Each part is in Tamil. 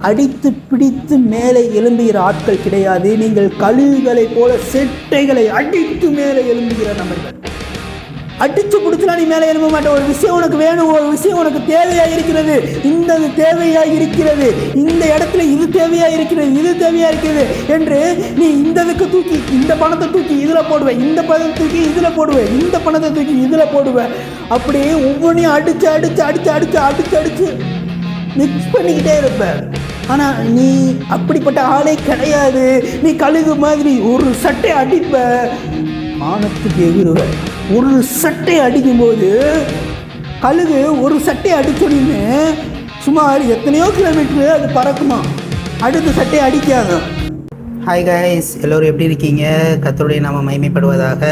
அடித்து பிடித்து மேலே எழும்புகிற ஆட்கள் கிடையாது. நீங்கள் கழுகுகளைப் போல செட்டைகளை அடித்து மேலே எழும்புகிற நபர்கள். அடிச்சு பிடிச்சலாம் நீ மேலே எழும்ப மாட்டேன். ஒரு விஷயம் உனக்கு வேணும், ஒரு விஷயம் உனக்கு தேவையாக இருக்கிறது, இந்த தேவையாக இருக்கிறது, இந்த இடத்துல இது தேவையாக இருக்கிறது, இது தேவையாக இருக்கிறது என்று நீ இந்த இதுக்கு தூக்கி இந்த பணத்தை தூக்கி இதில் போடுவேன், இந்த பணத்தை தூக்கி இதில் போடுவேன், இந்த பணத்தை தூக்கி இதில் போடுவேன். அப்படியே ஒவ்வொன்றையும் அடிச்சு அடிச்சு அடிச்சு அடிச்சு அடிச்சு அடிச்சு மிக்ஸ் பண்ணிக்கிட்டே இருப்பேன். ஆனால் நீ அப்படிப்பட்ட ஆளே கிடையாது. நீ கழுகு மாதிரி ஒரு சட்டை அடிப்ப, மானத்துக்கு எகிருவ. ஒரு சட்டை அடிக்கும்போது கழுகு ஒரு சட்டை அடிச்சோன்னு சுமார் எத்தனையோ கிலோமீட்டரு அது பறக்குமா, அடுத்த சட்டையை அடிக்காது. ஹாய் கைஸ், எல்லோரும் எப்படி இருக்கீங்க? கர்த்தருடைய நாமம் மகிமைப்படுவதாக.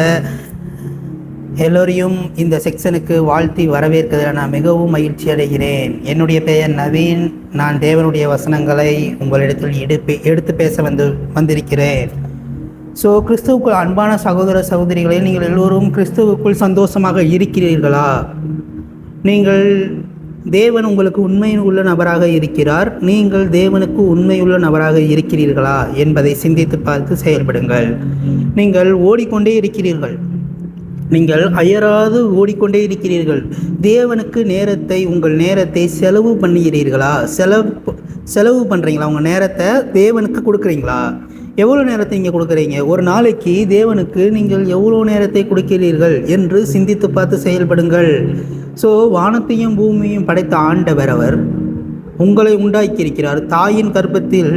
எல்லோரையும் இந்த செக்ஷனுக்கு வாழ்த்தி வரவேற்கிறதுல நான் மிகவும் மகிழ்ச்சி அடைகிறேன். என்னுடைய பெயர் நவீன். நான் தேவனுடைய வசனங்களை உங்களிடத்தில் எடுத்து பேச வந்திருக்கிறேன். ஸோ கிறிஸ்துவுக்குள் அன்பான சகோதர சகோதரிகளே, நீங்கள் எல்லோரும் கிறிஸ்துவுக்குள் சந்தோஷமாக இருக்கிறீர்களா? நீங்கள் தேவன் உங்களுக்கு உண்மையுள்ள நபராக இருக்கிறார். நீங்கள் தேவனுக்கு உண்மையுள்ள நபராக இருக்கிறீர்களா என்பதை சிந்தித்து பார்த்து செயல்படுங்கள். நீங்கள் ஓடிக்கொண்டே இருக்கிறீர்கள், நீங்கள் அயராது ஓடிக்கொண்டே இருக்கிறீர்கள். தேவனுக்கு உங்கள் நேரத்தை செலவு பண்ணுகிறீர்களா? செலவு பண்ணுறீங்களா? உங்கள் நேரத்தை தேவனுக்கு கொடுக்குறீங்களா? எவ்வளோ நேரத்தை நீங்கள் கொடுக்குறீங்க? ஒரு நாளைக்கு தேவனுக்கு நீங்கள் எவ்வளோ நேரத்தை கொடுக்கிறீர்கள் என்று சிந்தித்து பார்த்து செயல்படுங்கள். ஸோ வானத்தையும் பூமியையும் படைத்த ஆண்டவர் அவர் உங்களை உண்டாக்கியிருக்கிறார். தாயின் கர்ப்பத்தில்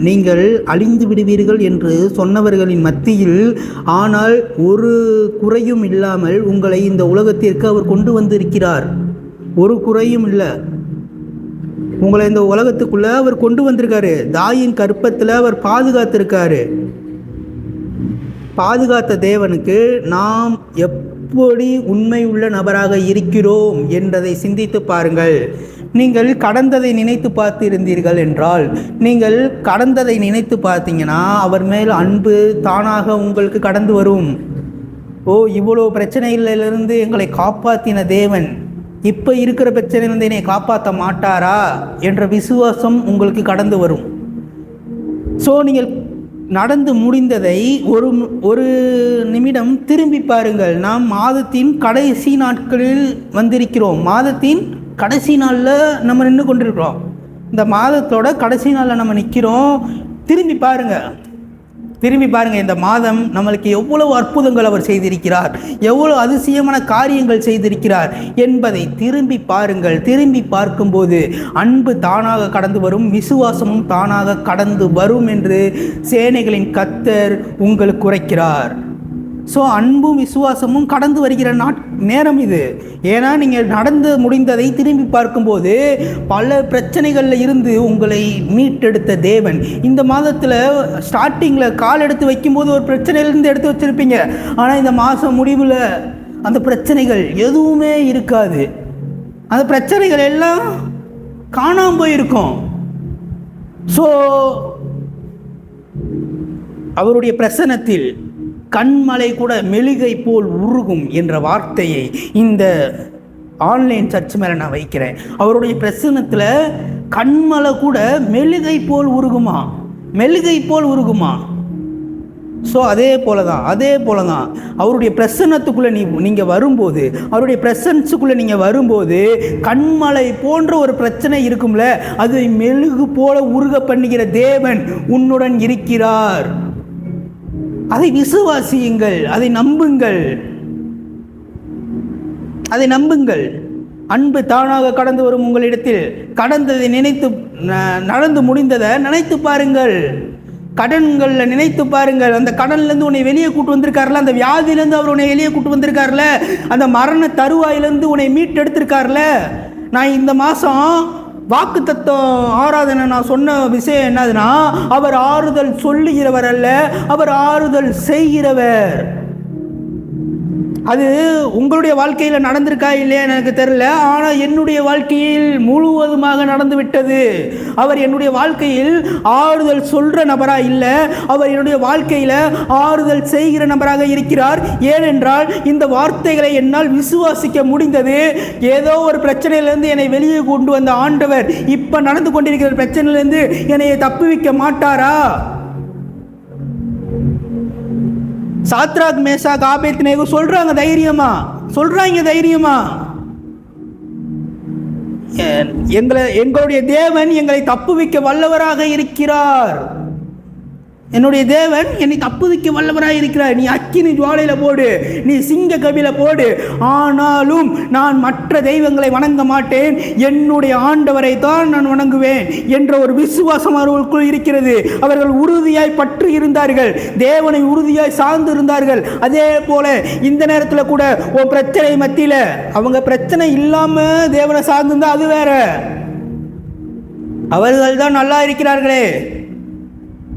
நீங்கள் அழிந்து விடுவீர்கள் என்று சொன்னவர்களின் மத்தியில், ஆனால் ஒரு குறையும் இல்லாமல் உங்களை இந்த உலகத்திற்கு அவர் கொண்டு வந்திருக்கிறார். ஒரு குறையும் இல்லை. உங்களை இந்த உலகத்துக்குள்ள அவர் கொண்டு வந்திருக்காரு. தாயின் கர்ப்பத்தில் அவர் பாதுகாத்திருக்காரு. பாதுகாத்த தேவனுக்கு நாம் எப்படி உண்மையுள்ள நபராக இருக்கிறோம் என்பதை சிந்தித்து பாருங்கள். நீங்கள் கடந்ததை நினைத்து பார்த்து இருந்தீர்கள் என்றால், நீங்கள் கடந்ததை நினைத்து பார்த்தீங்கன்னா அவர் மேல் அன்பு தானாக உங்களுக்கு கடந்து வரும். ஓ, இவ்வளோ பிரச்சனைகளிலிருந்து எங்களை காப்பாற்றின தேவன் இப்போ இருக்கிற பிரச்சனையிலிருந்து என்னை காப்பாற்ற மாட்டாரா என்ற விசுவாசம் உங்களுக்கு கடந்து வரும். ஸோ நீங்கள் நடந்து முடிந்ததை ஒரு நிமிடம் திரும்பி பாருங்கள். நாம் மாதத்தின் கடைசி நாட்களில் வந்திருக்கிறோம். மாதத்தின் கடைசி நாளில் நம்ம நின்று கொண்டிருக்கிறோம். இந்த மாதத்தோட கடைசி நாளில் நம்ம நிற்கிறோம். திரும்பி பாருங்கள், இந்த மாதம் நம்மளுக்கு எவ்வளவு அற்புதங்கள் அவர் செய்திருக்கிறார், எவ்வளவு அதிசயமான காரியங்கள் செய்திருக்கிறார் என்பதை திரும்பி பாருங்கள். திரும்பி பார்க்கும்போது அன்பு தானாக கடந்து வரும், விசுவாசமும் தானாக கடந்து வரும் என்று சேனைகளின் கர்த்தர் உங்களுக்கு உரைக்கிறார். ஸோ அன்பும் விசுவாசமும் கடந்து வருகிற நேரம் இது. ஏன்னா நீங்கள் நடந்து முடிந்ததை திரும்பி பார்க்கும்போது பல பிரச்சனைகளில் இருந்து உங்களை மீட்டெடுத்த தேவன் இந்த மாதத்தில் ஸ்டார்டிங்கில் கால் எடுத்து வைக்கும்போது ஒரு பிரச்சனையிலேருந்து எடுத்து வச்சுருப்பீங்க. ஆனால் இந்த மாதம் முடிவில் அந்த பிரச்சனைகள் எதுவுமே இருக்காது. அந்த பிரச்சனைகள் எல்லாம் காணாமல் போயிருக்கும். ஸோ அவருடைய பிரசன்னத்தில் கண்மலை கூட மெழுகை போல் உருகும் என்ற வார்த்தையை இந்த ஆன்லைன் சர்ச் மேலே நான் வைக்கிறேன். அவருடைய பிரசன்னத்தில் கண்மலை கூட மெழுகை போல் உருகுமா, மெழுகை போல் உருகுமா. ஸோ அதே போல தான் அவருடைய பிரசன்னத்துக்குள்ளே நீங்கள் வரும்போது, அவருடைய பிரசன்ஸுக்குள்ளே நீங்கள் வரும்போது கண்மலை போன்ற ஒரு பிரச்சனை இருக்கும்ல, அதை மெழுகு போல உருக பண்ணுகிற தேவன் உன்னுடன் இருக்கிறார். அதை விசுவாசியுங்கள், அதை நம்புங்கள். அன்பு தானாக கடந்து வரும் உங்களிடத்தில். கடந்ததை நினைத்து, நடந்து முடிந்ததை நினைத்து பாருங்கள். கடன்களில் நினைத்து பாருங்கள். அந்த கடன்லேருந்து உன்னை வெளியே கூட்டு வந்திருக்காருல, அந்த வியாதியிலேருந்து அவர் உன்னை வெளியே கூட்டு வந்திருக்காருல, அந்த மரண தருவாயிலேருந்து உன்னை மீட்டெடுத்திருக்காருல. நான் இந்த மாதம் வாக்கு தத்துவம் ஆராதனை நான் சொன்ன விஷயம் என்னதுன்னா, அவர் ஆறுதல் சொல்லுகிறவர் அல்ல, அவர் ஆறுதல் செய்கிறவர். அது உங்களுடைய வாழ்க்கையில் நடந்திருக்கா இல்லையா எனக்கு தெரியல, ஆனால் என்னுடைய வாழ்க்கையில் முழுவதுமாக நடந்து விட்டது. அவர் என்னுடைய வாழ்க்கையில் ஆறுதல் சொல்கிற நபராக இல்லை, அவர் என்னுடைய வாழ்க்கையில் ஆறுதல் செய்கிற நபராக இருக்கிறார். ஏனென்றால் இந்த வார்த்தைகளை என்னால் விசுவாசிக்க முடிந்தது. ஏதோ ஒரு பிரச்சனையிலிருந்து என்னை வெளியே கொண்டு வந்த ஆண்டவர் இப்போ நடந்து கொண்டிருக்கிற பிரச்சனையிலிருந்து என்னை தப்புவிக்க மாட்டாரா? சாத்ராக் மேஷாக் ஆபேத்நேகோ சொல்றாங்க தைரியமா எங்களுடைய தேவன் எங்களை தப்புவிக்க வல்லவராக இருக்கிறார். என்னுடைய தேவன் என்னை தப்புவிக்க வல்லவராக இருக்கிறார். நீ அக்கினி ஜுவாலையில் போடு, நீ சிங்க கபில போடு, ஆனாலும் நான் மற்ற தெய்வங்களை வணங்க மாட்டேன், என்னுடைய ஆண்டவரை தான் நான் வணங்குவேன் என்ற ஒரு விசுவாசம் அவர்களுக்குள் இருக்கிறது. அவர்கள் உறுதியாய் பற்றி இருந்தார்கள், தேவனை உறுதியாய் சார்ந்து இருந்தார்கள். அதே போல இந்த நேரத்தில் கூட உன் பிரச்சனை மத்தியில் அவங்க பிரச்சனை இல்லாம தேவனை சார்ந்திருந்தா அது வேற. அவர்கள் தான் நல்லா இருக்கிறார்களே,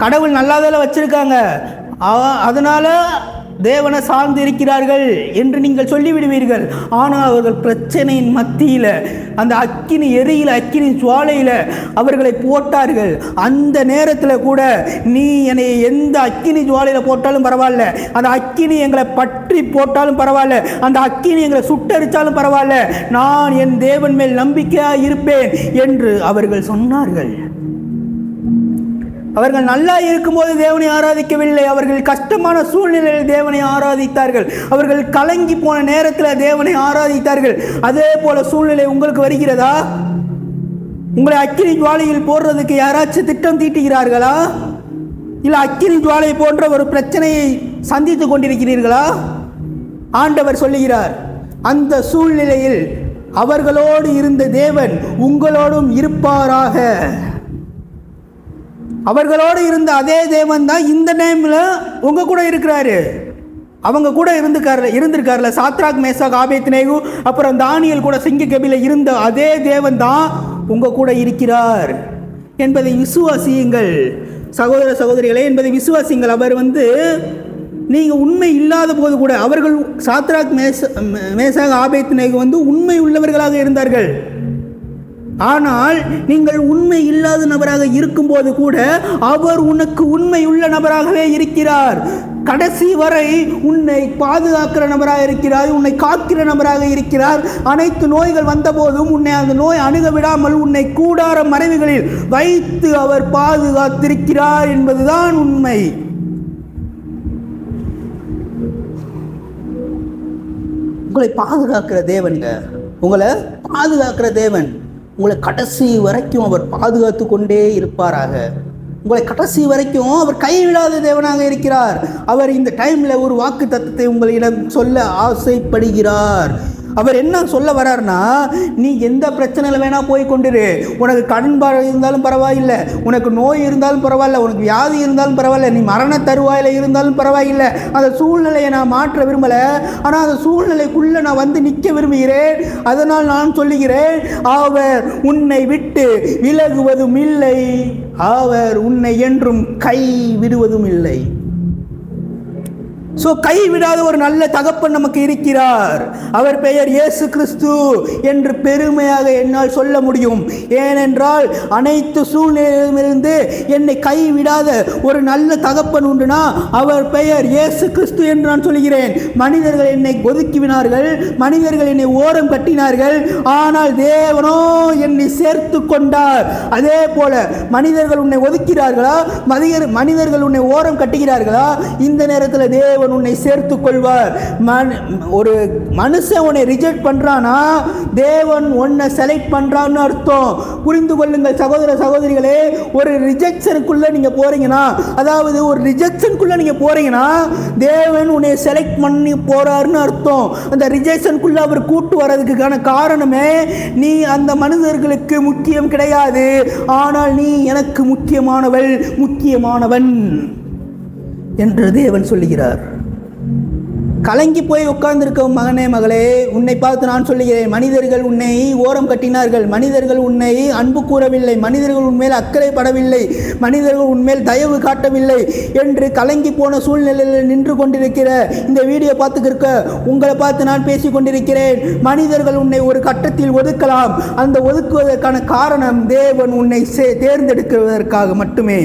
கடவுள் நல்லாதால வச்சிருக்காங்க, அதனால தேவனை சார்ந்து இருக்கிறார்கள் என்று நீங்கள் சொல்லிவிடுவீர்கள். ஆனால் அவர்கள் பிரச்சனையின் மத்தியில் அந்த அக்கினி எரியில் அக்கினி ஜுவாலையில் அவர்களை போட்டார்கள். அந்த நேரத்தில் கூட நீ என்னை எந்த அக்கினி ஜுவாலையில் போட்டாலும் பரவாயில்ல, அந்த அக்கினி எங்களை பற்றி போட்டாலும் பரவாயில்ல, அந்த அக்கினி எங்களை சுட்டரித்தாலும் பரவாயில்ல, நான் என் தேவன் மேல் நம்பிக்கையாக இருப்பேன் என்று அவர்கள் சொன்னார்கள். அவர்கள் நல்லா இருக்கும்போது தேவனை ஆராதிக்கவில்லை, அவர்கள் கஷ்டமான சூழ்நிலையில் தேவனை ஆராதித்தார்கள். அவர்கள் கலங்கி போன நேரத்தில் தேவனை ஆராதித்தார்கள். அதே போல சூழ்நிலை உங்களுக்கு வருகிறதா? உங்களை அக்கினி ஜுவாலையில் போடுறதுக்கு யாராச்சும் திட்டம் தீட்டுகிறார்களா? இல்லை அக்கினி ஜுவாலை போன்ற ஒரு பிரச்சனையை சந்தித்து கொண்டிருக்கிறீர்களா? ஆண்டவர் சொல்லுகிறார், அந்த சூழ்நிலையில் அவர்களோடு இருந்த தேவன் உங்களோடும் இருப்பாராக. அவர்களோடு இருந்த அதே தேவன் தான் இந்த டைமில் உங்கள் கூட இருக்கிறாரு. அவங்க கூட இருந்திருக்காருல சாத்ராக் மேஷாக் ஆபேத்நேகோ, அப்புறம் தானியேல் கூட சிங்க கபில இருந்த அதே தேவன் தான் உங்கள் கூட இருக்கிறார் என்பதை விசுவாசியுங்கள் சகோதர சகோதரிகளே, என்பதை விசுவாசியுங்கள். அவர் நீங்கள் உண்மை இல்லாத போது கூட அவர்கள் சாத்ராக் மேஷாக் ஆபேத்நேகோ உண்மை உள்ளவர்களாக இருந்தார்கள். ஆனால் நீங்கள் உண்மை இல்லாத நபராக இருக்கும்போது கூட அவர் உனக்கு உண்மை உள்ள நபராகவே இருக்கிறார். கடைசி வரை உன்னை பாதுகாக்கிற நபராக இருக்கிறார், உன்னை காக்கிற நபராக இருக்கிறார். அனைத்து நோய்கள் வந்தபோதும் உன்னை அந்த நோய் அணுக விடாமல் உன்னை கூடார மறைவுகளில் வைத்து அவர் பாதுகாத்திருக்கிறார் என்பதுதான் உண்மை. உங்களை பாதுகாக்கிற தேவன்ங்க, உங்களை பாதுகாக்கிற தேவன் உங்களை கடைசி வரைக்கும் அவர் பாதுகாத்து கொண்டே இருப்பாராக. உங்களை கடைசி வரைக்கும் அவர் கைவிடாத தேவனாக இருக்கிறார். அவர் இந்த டைமில் ஒரு வாக்கு தத்தத்தை உங்களிடம் சொல்ல ஆசைப்படுகிறார். அவர் என்ன சொல்ல வர்றார்னா, நீ எந்த பிரச்சனையில் வேணால் போய் கொண்டிரு, உனக்கு கடன் இருந்தாலும் பரவாயில்லை, உனக்கு நோய் இருந்தாலும் பரவாயில்ல, உனக்கு வியாதி இருந்தாலும் பரவாயில்ல, நீ மரண தருவாயில் இருந்தாலும் பரவாயில்லை, அந்த சூழ்நிலையை நான் மாற்ற விரும்பலை, ஆனால் அந்த சூழ்நிலைக்குள்ளே நான் நிற்க விரும்புகிறேன். அதனால் நான் சொல்லுகிறேன், அவர் உன்னை விட்டு விலகுவதும் இல்லை, அவர் உன்னை என்றும் கை விடுவதும் இல்லை. கைவிடாத ஒரு நல்ல தகப்பன் நமக்கு இருக்கிறார். அவர் பெயர் இயேசு கிறிஸ்து என்று பெருமையாக என்னால் சொல்ல முடியும். ஏனென்றால் அனைத்து சூழ்நிலையிலிருந்து என்னை கைவிடாத ஒரு நல்ல தகப்பன் உண்டுனா அவர் பெயர் இயேசு கிறிஸ்து என்று நான் சொல்கிறேன். மனிதர்கள் என்னை ஒதுக்கிவினார்கள், மனிதர்கள் என்னை ஓரம் கட்டினார்கள், ஆனால் தேவனோ என்னை சேர்த்து கொண்டார். அதே போல மனிதர்கள் உன்னை ஒதுக்கிறார்களா, மனிதர்கள் உன்னை ஓரம் கட்டுகிறார்களா, இந்த நேரத்தில் தேவன் உன்னை சேர்த்துக் கொள்வார். ஒரு மனுஷன் உன்னை ரிஜெக்ட் பண்றானா, தேவன் உன்னை செலக்ட் பண்றான்னு அர்த்தம். புரிந்து கொள்ளுங்கள் சகோதர சகோதரிகளே. ஒரு ரிஜெக்ஷனுக்குள்ள நீங்க போறீங்கன்னா, அதாவது ஒரு ரிஜெக்ஷனுக்குள்ள நீங்க போறீங்கன்னா தேவன் உன்னை செலக்ட் பண்ணி போறாருன்னு அர்த்தம். அந்த ரிஜெக்ஷனுக்குள்ள அவர் கூட்டு வர்றதுக்கான காரணமே, நீ அந்த மனிதர்களுக்கு முக்கியம் கிடையாது, ஆனால் நீ எனக்கு முக்கியமானவன் என்று தேவன் சொல்லுகிறார். கலங்கி போய் உட்கார்ந்திருக்கும் மகனே மகளே, உன்னை பார்த்து நான் சொல்லுகிறேன், மனிதர்கள் உன்னை ஓரம் கட்டினார்கள், மனிதர்கள் உன்னை அன்பு கூறவில்லை, மனிதர்கள் உன்மேல் அக்கறை படவில்லை, மனிதர்கள் உன்மேல் தயவு காட்டவில்லை என்று கலங்கி போன சூழ்நிலையில் நின்று கொண்டிருக்கிற இந்த வீடியோ பார்த்துக்கிருக்க உங்களை பார்த்து நான் பேசி கொண்டிருக்கிறேன். மனிதர்கள் உன்னை ஒரு கட்டத்தில் ஒதுக்கலாம். அந்த ஒதுக்குவதற்கான காரணம் தேவன் உன்னை தேர்ந்தெடுக்குவதற்காக மட்டுமே.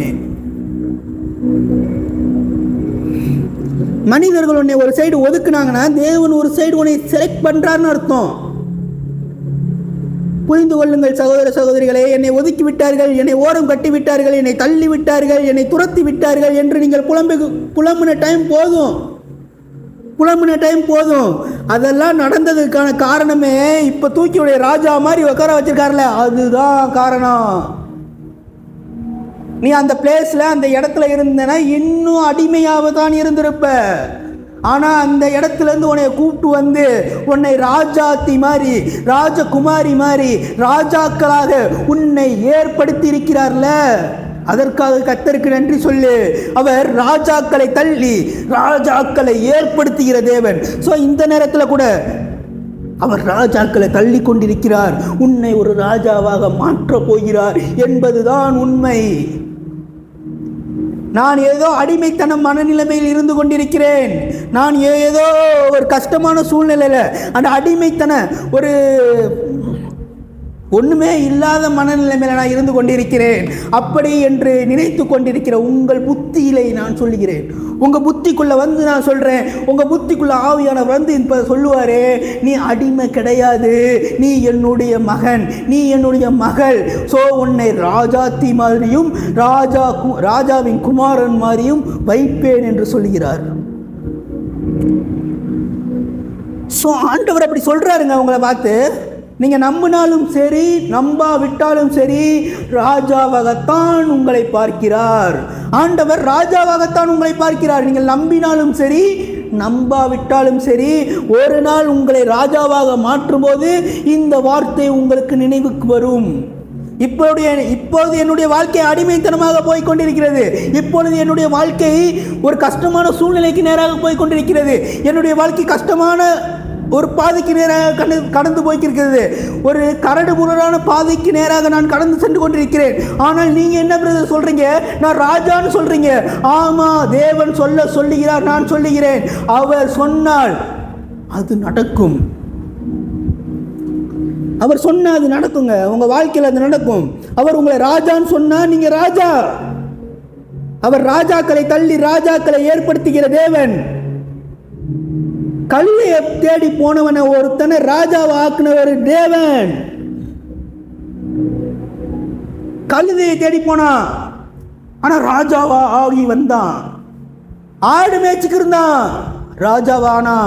மனிதர்கள் உன்னை ஒரு சைடு ஒதுக்குனாங்கன்னா தேவன் ஒரு சைடு உன்னை செலக்ட் பண்றாருன்னு அர்த்தம். புரிந்து கொள்ளுங்கள் சகோதர சகோதரிகளே. என்னை ஒதுக்கி விட்டார்கள், என்னை ஓரம் கட்டி விட்டார்கள், என்னை தள்ளி விட்டார்கள், என்னை துரத்தி விட்டார்கள் என்று நீங்கள் புலம்புன டைம் போதும். அதெல்லாம் நடந்ததுக்கான காரணமே இப்ப தூக்கியுடைய ராஜா மாதிரி உட்கார வச்சிருக்காருல, அதுதான் காரணம். நீ அந்த பிளேஸ்ல அந்த இடத்துல இருந்தனா இன்னும் அடிமையாக தான் இருந்திருப்ப. ஆனா அந்த இடத்துல இருந்து உன்னை கூப்பிட்டு வந்து உன்னை ராஜாத்தி மாதிரி, ராஜகுமாரி மாதிரி, ராஜாக்களாக உன்னை ஏற்படுத்தி இருக்கிறார்ல, அதற்காக கர்த்தருக்கு நன்றி சொல்லு. அவர் ராஜாக்களை தள்ளி ராஜாக்களை ஏற்படுத்துகிற தேவன். சோ இந்த நேரத்தில் கூட அவர் ராஜாக்களை தள்ளி கொண்டிருக்கிறார். உன்னை ஒரு ராஜாவாக மாற்றப் போகிறார் என்பதுதான் உண்மை. நான் ஏதோ அடிமைத்தனம் மனநிலைமையில் இருந்து கொண்டிருக்கிறேன். நான் ஏதோ ஒரு கஷ்டமான சூழ்நிலையில் அந்த அடிமைத்தன ஒரு ஒன்றுமே இல்லாத மனநிலைமையில் நான் இருந்து கொண்டிருக்கிறேன். அப்படி என்று நினைத்து கொண்டிருக்கிற உங்கள் புத்தியிலே நான் சொல்லுகிறேன், உங்கள் புத்திக்குள்ளே வந்து நான் சொல்கிறேன், உங்கள் புத்திக்குள்ளே ஆவியானவர் வந்து இப்போ சொல்லுவாரே, நீ அடிமை கிடையாது, நீ என்னுடைய மகன், நீ என்னுடைய மகள். ஸோ உன்னை ராஜாத்தி மாதிரியும் ராஜாவின் குமாரன் மாதிரியும் வைப்பேன் என்று சொல்கிறார். ஸோ ஆண்டவர் அப்படி சொல்கிறாருங்க உங்களை பார்த்து. நீங்கள் நம்பினாலும் சரி நம்பாவிட்டாலும் சரி ராஜாவாகத்தான் உங்களை பார்க்கிறார். ஆண்டவர் ராஜாவாகத்தான் உங்களை பார்க்கிறார். நீங்கள் நம்பினாலும் சரி நம்பாவிட்டாலும் சரி ஒரு நாள் உங்களை ராஜாவாக மாற்றும்போது இந்த வார்த்தை உங்களுக்கு நினைவுக்கு வரும். இப்பொழுது என்னுடைய வாழ்க்கை அடிமைத்தனமாக போய்கொண்டிருக்கிறது. இப்பொழுது என்னுடைய வாழ்க்கை ஒரு கஷ்டமான சூழ்நிலைக்கு நேராக போய்கொண்டிருக்கிறது. என்னுடைய வாழ்க்கை கஷ்டமான ஒரு பாதைக்கு நேராக கடந்து போய்க்கிறது. ஒரு கரடு முரடான பாதைக்கு நேராக நான் கடந்து சென்று கொண்டிருக்கிறேன். ஆனால் நீங்க என்ன பிரதர் சொல்றீங்க, நான் ராஜான்னு சொல்றீங்க. ஆமா, தேவன் சொல்லுகிறார், நான் சொல்லுகிறேன். அவர் சொன்னால் அது நடக்கும். அவர் சொன்னா அது நடக்குங்க. உங்க வாழ்க்கையில் அது நடக்கும். அவர் உங்களை ராஜான்னு சொன்னா நீங்க ராஜா. அவர் ராஜாக்களை தள்ளி ராஜாக்களை ஏற்படுத்துகிற தேவன். கழுதையை தேடி போனவனை ஒருத்தனை ராஜாவை ஆக்குன ஒரு தேவன். கழுதையை தேடி போனான், ஆனா ராஜாவா ஆகி வந்தான். ஆடு மேய்ச்சிக்கு இருந்தான், ராஜாவானா.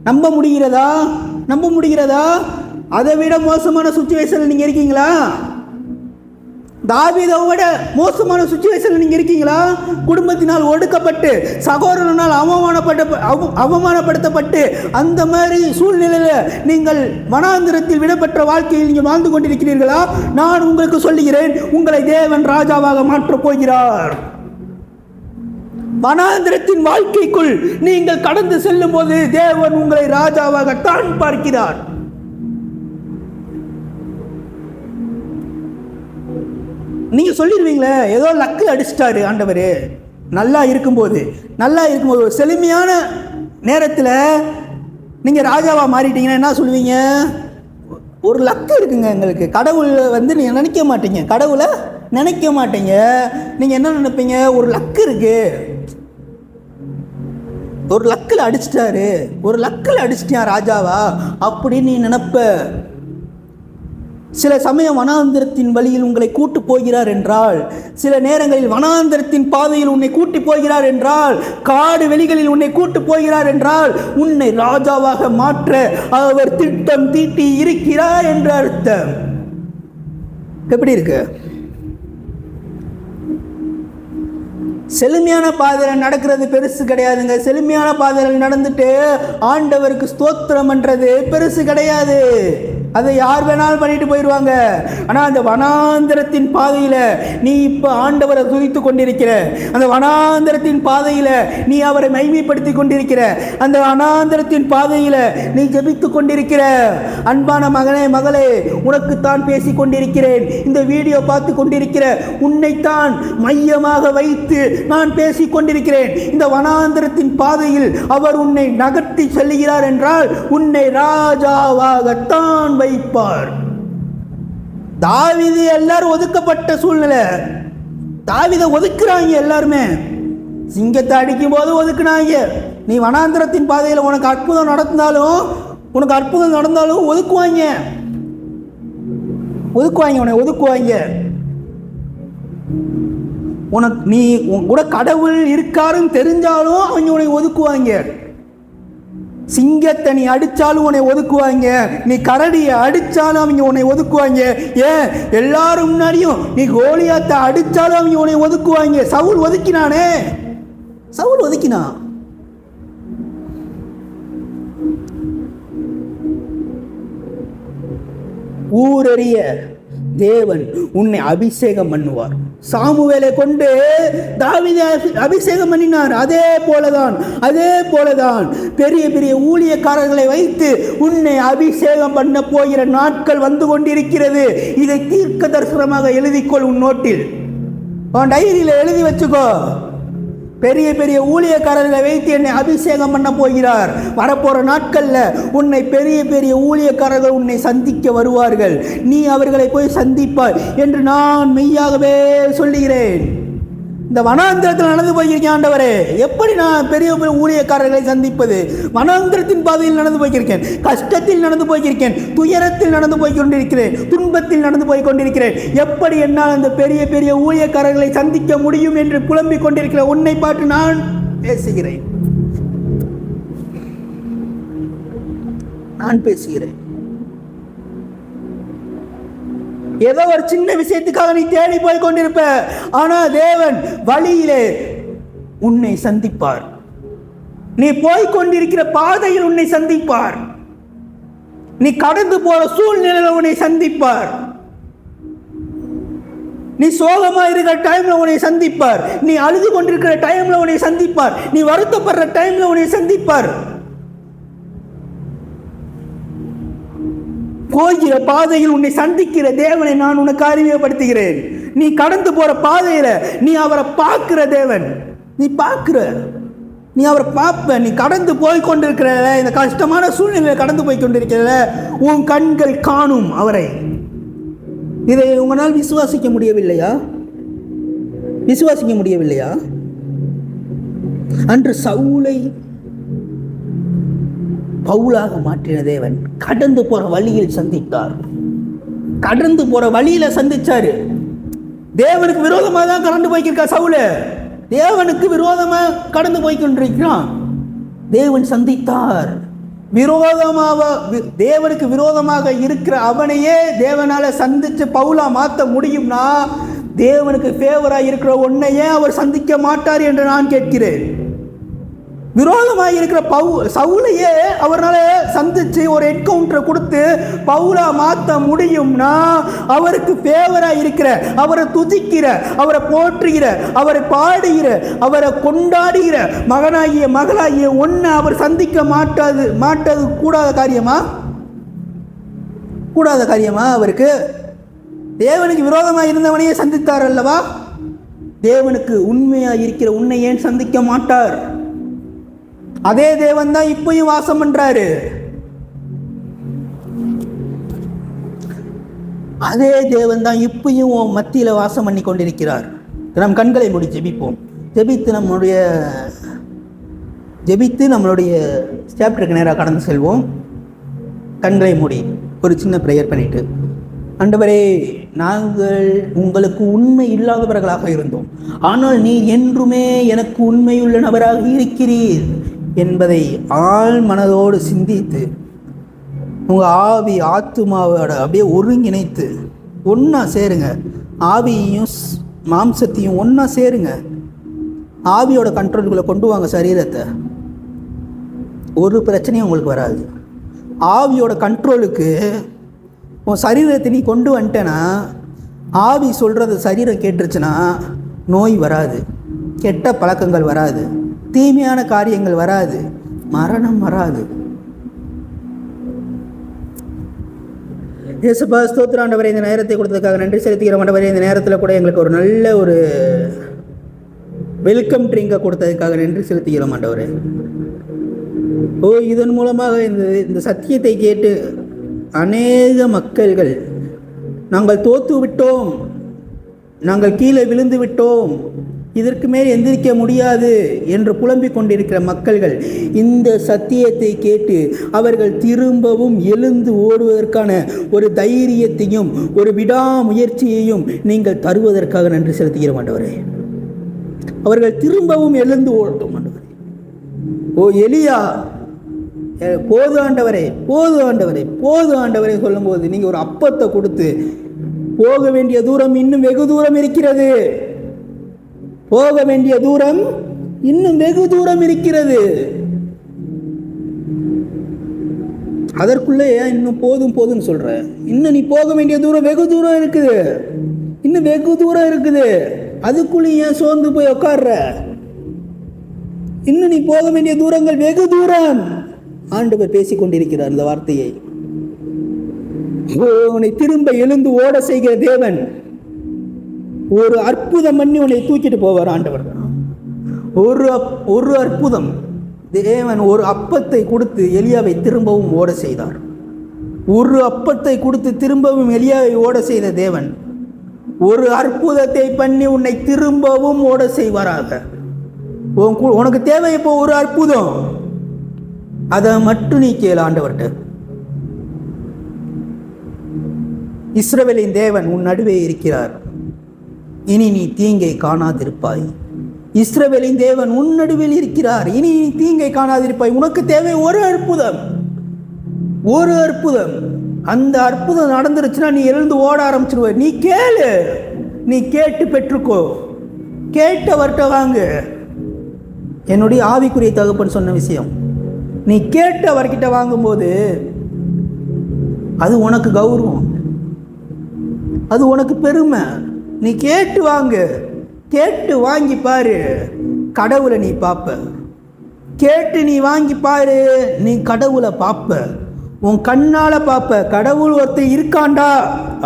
நம்ப முடிகிறதா? அதை விட மோசமான சுச்சுவேஷன்ல நீங்க இருக்கீங்களா? தாவீதை விட மோசமான சுச்சுவேஷன்ல நீங்க இருக்கீங்களா? குடும்பத்தினால் ஒடுக்கப்பட்டு, சகோதரனால் அவமானப்படுத்தப்பட்டு அந்த மாதிரி சூழ்நிலையில நீங்கள் வனாந்திரத்தில் விடப்பட்ட வாழ்க்கையில் நீங்கள் வாழ்ந்து கொண்டிருக்கிறீர்களா? நான் உங்களுக்கு சொல்லுகிறேன், உங்களை தேவன் ராஜாவாக மாற்றப் போகிறார். வனாந்திரத்தின் வாழ்க்கைக்குள் நீங்கள் கடந்து செல்லும் போது தேவன் உங்களை ராஜாவாகத்தான் பார்க்கிறார். நீங்க சொல்லிடுவீங்களே, ஏதோ லக்கு அடிச்சிட்டாரு ஆண்டவர். நல்லா இருக்கும்போது ஒரு செழுமையான நேரத்தில் நீங்கள் ராஜாவா மாறிட்டீங்கன்னா என்ன சொல்லுவீங்க? ஒரு லக்கு இருக்குங்க எங்களுக்கு. கடவுள் நீங்கள் நினைக்க மாட்டீங்க, கடவுளை நினைக்க மாட்டீங்க. நீங்கள் என்ன நினைப்பீங்க? ஒரு லக்கு இருக்கு, ஒரு லக்கில் அடிச்சிட்டான் ராஜாவா அப்படின்னு நீ நினைப்ப. சில சமயம் வனாந்திரத்தின் வழியில் உங்களை கூட்டு போகிறார் என்றால், சில நேரங்களில் வனாந்திரத்தின் பாதையில் உன்னை கூட்டி போகிறார் என்றால், காடு வெளிகளில் உன்னை கூட்டு போகிறார் என்றால், உன்னை ராஜாவாக மாற்ற அவர் திட்டம் தீட்டி இருக்கிறார் என்ற அர்த்தம். எப்படி இருக்கு? செழுமையான பாதையில் நடக்கிறது பெருசு கிடையாதுங்க. செழுமையான பாதையில் நடந்துட்டு ஆண்டவருக்கு ஸ்தோத்திரம் பண்றது பெருசு கிடையாது. அதை யார் வேணாலும் பண்ணிட்டு போயிடுவாங்க. ஆனால் அந்த வனாந்தரத்தின் பாதையில் நீ இப்போ ஆண்டவரை துதித்து கொண்டிருக்கிற, அந்த வனாந்தரத்தின் பாதையில் நீ அவரை மைமைப்படுத்தி கொண்டிருக்கிற, அந்த வனாந்தரத்தின் பாதையில் நீ ஜெபித்து கொண்டிருக்கிற அன்பான மகனே மகளே, உனக்குத்தான் பேசி கொண்டிருக்கிறேன். இந்த வீடியோ பார்த்து கொண்டிருக்கிற உன்னைத்தான் மையமாக வைத்து நான் பேசி கொண்டிருக்கிறேன். இந்த வனாந்தரத்தின் பாதையில் அவர் உன்னை நகர்த்தி செல்லுகிறார் என்றால் உன்னை ராஜாவாகத்தான் வைப்பார். தாவீது எல்லாரும் ஒதுக்கப்பட்ட சூழ்நிலை. தாவீதை ஒதுக்குறாங்க எல்லாருமே. சிங்கத்தை அடிக்கும் போது ஒதுக்குனாங்க. நீ வனாந்தரத்தின் பாதையில் உனக்கு அற்புதம் நடந்தாலும் ஒதுக்குவாங்க. உன்னை ஒதுக்குவாங்க. உனக்கு நீ கூட கடவுள் இருக்காருன்னு தெரிஞ்சாலும் அவங்க உன்னை ஒதுக்குவாங்க. சிங்கத்தை நீ அடித்தாலும் உன்னை ஒதுக்குவாங்க. நீ கரடியை அடித்தாலும் அவங்க உன்னை ஒதுக்குவாங்க. ஏன் எல்லாரும் முன்னாடியும் நீ கோலியாத்தை அடித்தாலும் அவங்க உன்னை ஒதுக்குவாங்க. சவுல் ஒதுக்கினான். ஊரறிய தேவன் உன்னை அபிஷேகம் பண்ணுவார். சாமுவேலை கொண்டு தாவீதை அபிஷேகம் பண்ணினார். அதே போலதான் பெரிய பெரிய ஊழியக்காரர்களை வைத்து உன்னை அபிஷேகம் பண்ண போகிற நாட்கள் வந்து கொண்டிருக்கிறது. இதை தீர்க்க தரிசனமாக எழுதிக்கொள். உன் நோட்டில், உன் டைரியில் எழுதி வச்சுக்கோ. பெரிய பெரிய ஊழியக்காரர்களை வைத்து என்னை அபிஷேகம் பண்ண போகிறார். வரப்போற நாட்களில் உன்னை பெரிய பெரிய ஊழியக்காரர்கள் உன்னை சந்திக்க வருவார்கள். நீ அவர்களை போய் சந்திப்பாய் என்று நான் மெய்யாகவே சொல்லுகிறேன். இந்த வனாந்திரத்தில் நடந்து போயிருக்கேன் ஆண்டவரே, எப்படி நான் பெரிய பெரிய ஊழியக்காரர்களை சந்திப்பது? வனாந்திரத்தின் பாதையில் நடந்து போயிருக்கேன், கஷ்டத்தில் நடந்து போயிருக்கேன், துயரத்தில் நடந்து போய் கொண்டிருக்கிறேன், துன்பத்தில் நடந்து போய் கொண்டிருக்கிறேன். எப்படி என்னால் அந்த பெரிய பெரிய ஊழியக்காரர்களை சந்திக்க முடியும் என்று புலம்பிக் கொண்டிருக்கிற உன்னை பார்த்து நான் பேசுகிறேன். ஏதோ ஒரு சின்ன விஷயத்துக்காக நீ தேடி போய் கொண்டிருப்ப. ஆனா தேவன் வழியிலே உன்னை சந்திப்பார். நீ போய் கொண்டிருக்கிற பாதையில் உன்னை சந்திப்பார். நீ கடந்து போற சூழ்நிலையில் உன்னை சந்திப்பார். நீ சோகமா இருக்கிற டைம்ல உன்னை சந்திப்பார். நீ அழுது கொண்டிருக்கிற டைம்ல உன்னை சந்திப்பார். நீ வருத்தப்படுற டைம்ல உன்னை சந்திப்பார். போகிற பாதையில் உன்னை சந்திக்கிற தேவனை நான் உனக்கு அறிமுகப்படுத்துகிறேன். நீ கடந்து போற பாதையில நீ அவரை பார்க்கிற தேவன். நீ அவரை பார்ப்ப. நீ கடந்து போய் கொண்டிருக்கிற இந்த கஷ்டமான சூழ்நிலையில கடந்து போய் கொண்டிருக்கிற உன் கண்கள் காணும் அவரை. இதை உங்களால் விசுவாசிக்க முடியவில்லையா? அன்று சவுலை பவுலாக மாற்றின தேவன் கடந்து போற வழியில் சந்தித்தார். சந்திச்சாரு. தேவனுக்கு விரோதமாக தான் கடந்து போய்க்கிருக்கா சவுல. தேவனுக்கு விரோதமாக கடந்து போய்கொண்டிருக்கிறான். தேவன் சந்தித்தார். தேவனுக்கு விரோதமாக இருக்கிற அவனையே தேவனால சந்திச்சு பவுலா மாற்ற முடியும்னா தேவனுக்கு ஃபேவரா இருக்கிற உன்னையே அவர் சந்திக்க மாட்டார் என்று நான் கேட்கிறேன். விரோதமாக இருக்கிற சவுலையே அவரால் சந்திச்சு ஒரு என்கவுண்டரை கொடுத்து பவுலா மாற்ற முடியும்னா அவருக்கு ஃபேவரா இருக்கிற, அவரை துதிக்கிற, அவரை போற்றுகிற, அவரை பாடுகிற, அவரை கொண்டாடுகிற மகளாகிய ஒன்றை அவர் சந்திக்க மாட்டது கூடாத காரியமா? அவருக்கு தேவனுக்கு விரோதமாக இருந்தவனையே சந்தித்தார் அல்லவா? தேவனுக்கு உண்மையாக இருக்கிற உன்னை ஏன் சந்திக்க மாட்டார்? அதே தேவன் தான் இப்பயும் வாசம் பண்றாரு. அதே தேவன் தான் இப்பயும் மத்தியில வாசம் பண்ணி கொண்டிருக்கிறார். நம் கண்களை மூடி ஜெபிப்போம். ஜெபித்து நம்மளுடைய சாப்டருக்கு நேராக கடந்து செல்வோம். கண்களை மூடி ஒரு சின்ன ப்ரேயர் பண்ணிட்டு, ஆண்டவரே, நாங்கள் உங்களுக்கு உண்மை இல்லாதவர்களாக இருந்தோம், ஆனால் நீ என்றுமே எனக்கு உண்மையுள்ள நபராக இருக்கிறீர் என்பதை ஆழ் மனதோடு சிந்தித்து உங்கள் ஆவி ஆத்துமாவோட அப்படியே ஒருங்கிணைத்து ஒன்றா சேருங்க. ஆவியையும் மாம்சத்தையும் ஒன்றா சேருங்க. ஆவியோட கண்ட்ரோலுக்குள்ளே கொண்டு வாங்க சரீரத்தை. ஒரு பிரச்சனையும் உங்களுக்கு வராது. ஆவியோட கண்ட்ரோலுக்கு உன் சரீரத்தை நீ கொண்டு வந்துட்டேன்னா, ஆவி சொல்கிறது சரீரம் கேட்டுருச்சுன்னா நோய் வராது, கெட்ட பழக்கங்கள் வராது, தீமையான காரியங்கள் வராது, மரணம் வராது. இயேசுப்பா ஸ்தோத்திரம் ஆண்டவரே, இந்த நேரத்தை கொடுத்ததுக்காக நன்றி செலுத்துகிறோம் ஆண்டவரே. இந்த நேரத்தில் கூட எங்களுக்கு ஒரு நல்ல ஒரு வெல்கம் ட்ரிங்கை கொடுத்ததுக்காக நன்றி செலுத்துகிறோம் ஆண்டவரே. இதன் மூலமாக இந்த சத்தியத்தை கேட்டு அநேக மக்கள்கள் நாங்கள் தோற்று விட்டோம், நாங்கள் கீழே விழுந்து விட்டோம், இதற்கு மேல் எந்திரிக்க முடியாது என்று புலம்பிக் கொண்டிருக்கிற மக்கள்கள் இந்த சத்தியத்தை கேட்டு அவர்கள் திரும்பவும் எழுந்து ஓடுவதற்கான ஒரு தைரியத்தையும் ஒரு விடாமுயற்சியையும் நீங்கள் தருவதற்காக நன்றி செலுத்துகிறோம் ஆண்டவரே. அவர்கள் திரும்பவும் எழுந்து ஓடட்டும் ஆண்டவரே. எலியா போது ஆண்டவரே, போது ஆண்டவரே, போது ஆண்டவரே சொல்லும்போது நீங்கள் ஒரு அப்பத்தை கொடுத்து, போக வேண்டிய தூரம் இன்னும் வெகு தூரம் இருக்கிறது, போக வேண்டிய தூரம் இன்னும் வெகு தூரம் இருக்கிறது, அதற்குள்ளே ஏன் இன்னும் போதும் போதும்னு சொல்ற? இன்னும் நீ போக வேண்டிய தூரம் வெகு தூரம் இருக்குது, இன்னும் வெகு தூரம் இருக்குது, அதுக்குள்ளே ஏன் சோர்ந்து போய் உட்கார்ற? இன்னும் நீ போக வேண்டிய தூரங்கள் வெகு தூரம். ஆண்டவர் பேசிக் கொண்டிருக்கிறார் இந்த வார்த்தையை. உன்னை திரும்ப எழுந்து ஓட செய்கிற தேவன் ஒரு அற்புதம் பண்ணி உன்னை தூக்கிட்டு போவார் ஆண்டவர். ஒரு அற்புதம். தேவன் ஒரு அப்பத்தை கொடுத்து எலியாவை திரும்பவும் ஓட செய்தார். ஒரு அப்பத்தை கொடுத்து திரும்பவும் எலியாவை ஓட செய்த தேவன் ஒரு அற்புதத்தை பண்ணி உன்னை திரும்பவும் ஓட செய்வாராக. உனக்கு தேவை இப்போ ஒரு அற்புதம், அதை மட்டும் நீ கேளு ஆண்டவர்கிட்ட. இஸ்ரவேலின் தேவன் உன் நடுவே இருக்கிறார், இனி நீ தீங்கை காணாதிருப்பாய். இஸ்ரவேலின் தேவன் உன் நடுவில் இருக்கிறார், இனி நீ தீங்கை காணாதிருப்பாய். உனக்கு தேவை ஒரு அற்புதம், ஒரு அற்புதம். அந்த அற்புதம் நடந்துருச்சுன்னா நீ எழுந்து ஓட ஆரம்பிச்சிருவ. நீ கேளு, நீ கேட்டு பெற்றுக்கோ, கேட்டவர்கிட்ட வாங்கு. என்னுடைய ஆவிக்குரிய தகப்பன் சொன்ன விஷயம், நீ கேட்டவர்கிட்ட வாங்கும்போது அது உனக்கு கௌரவம், அது உனக்கு பெருமை. நீ கேட்டு வாங்கு, கேட்டு வாங்கி பாரு, கடவுளை நீ பார்ப்ப. கேட்டு நீ வாங்கி பாரு, நீ கடவுளை பார்ப்ப, உன் கண்ணால் பார்ப்ப. கடவுள் ஒருத்தர் இருக்காண்டா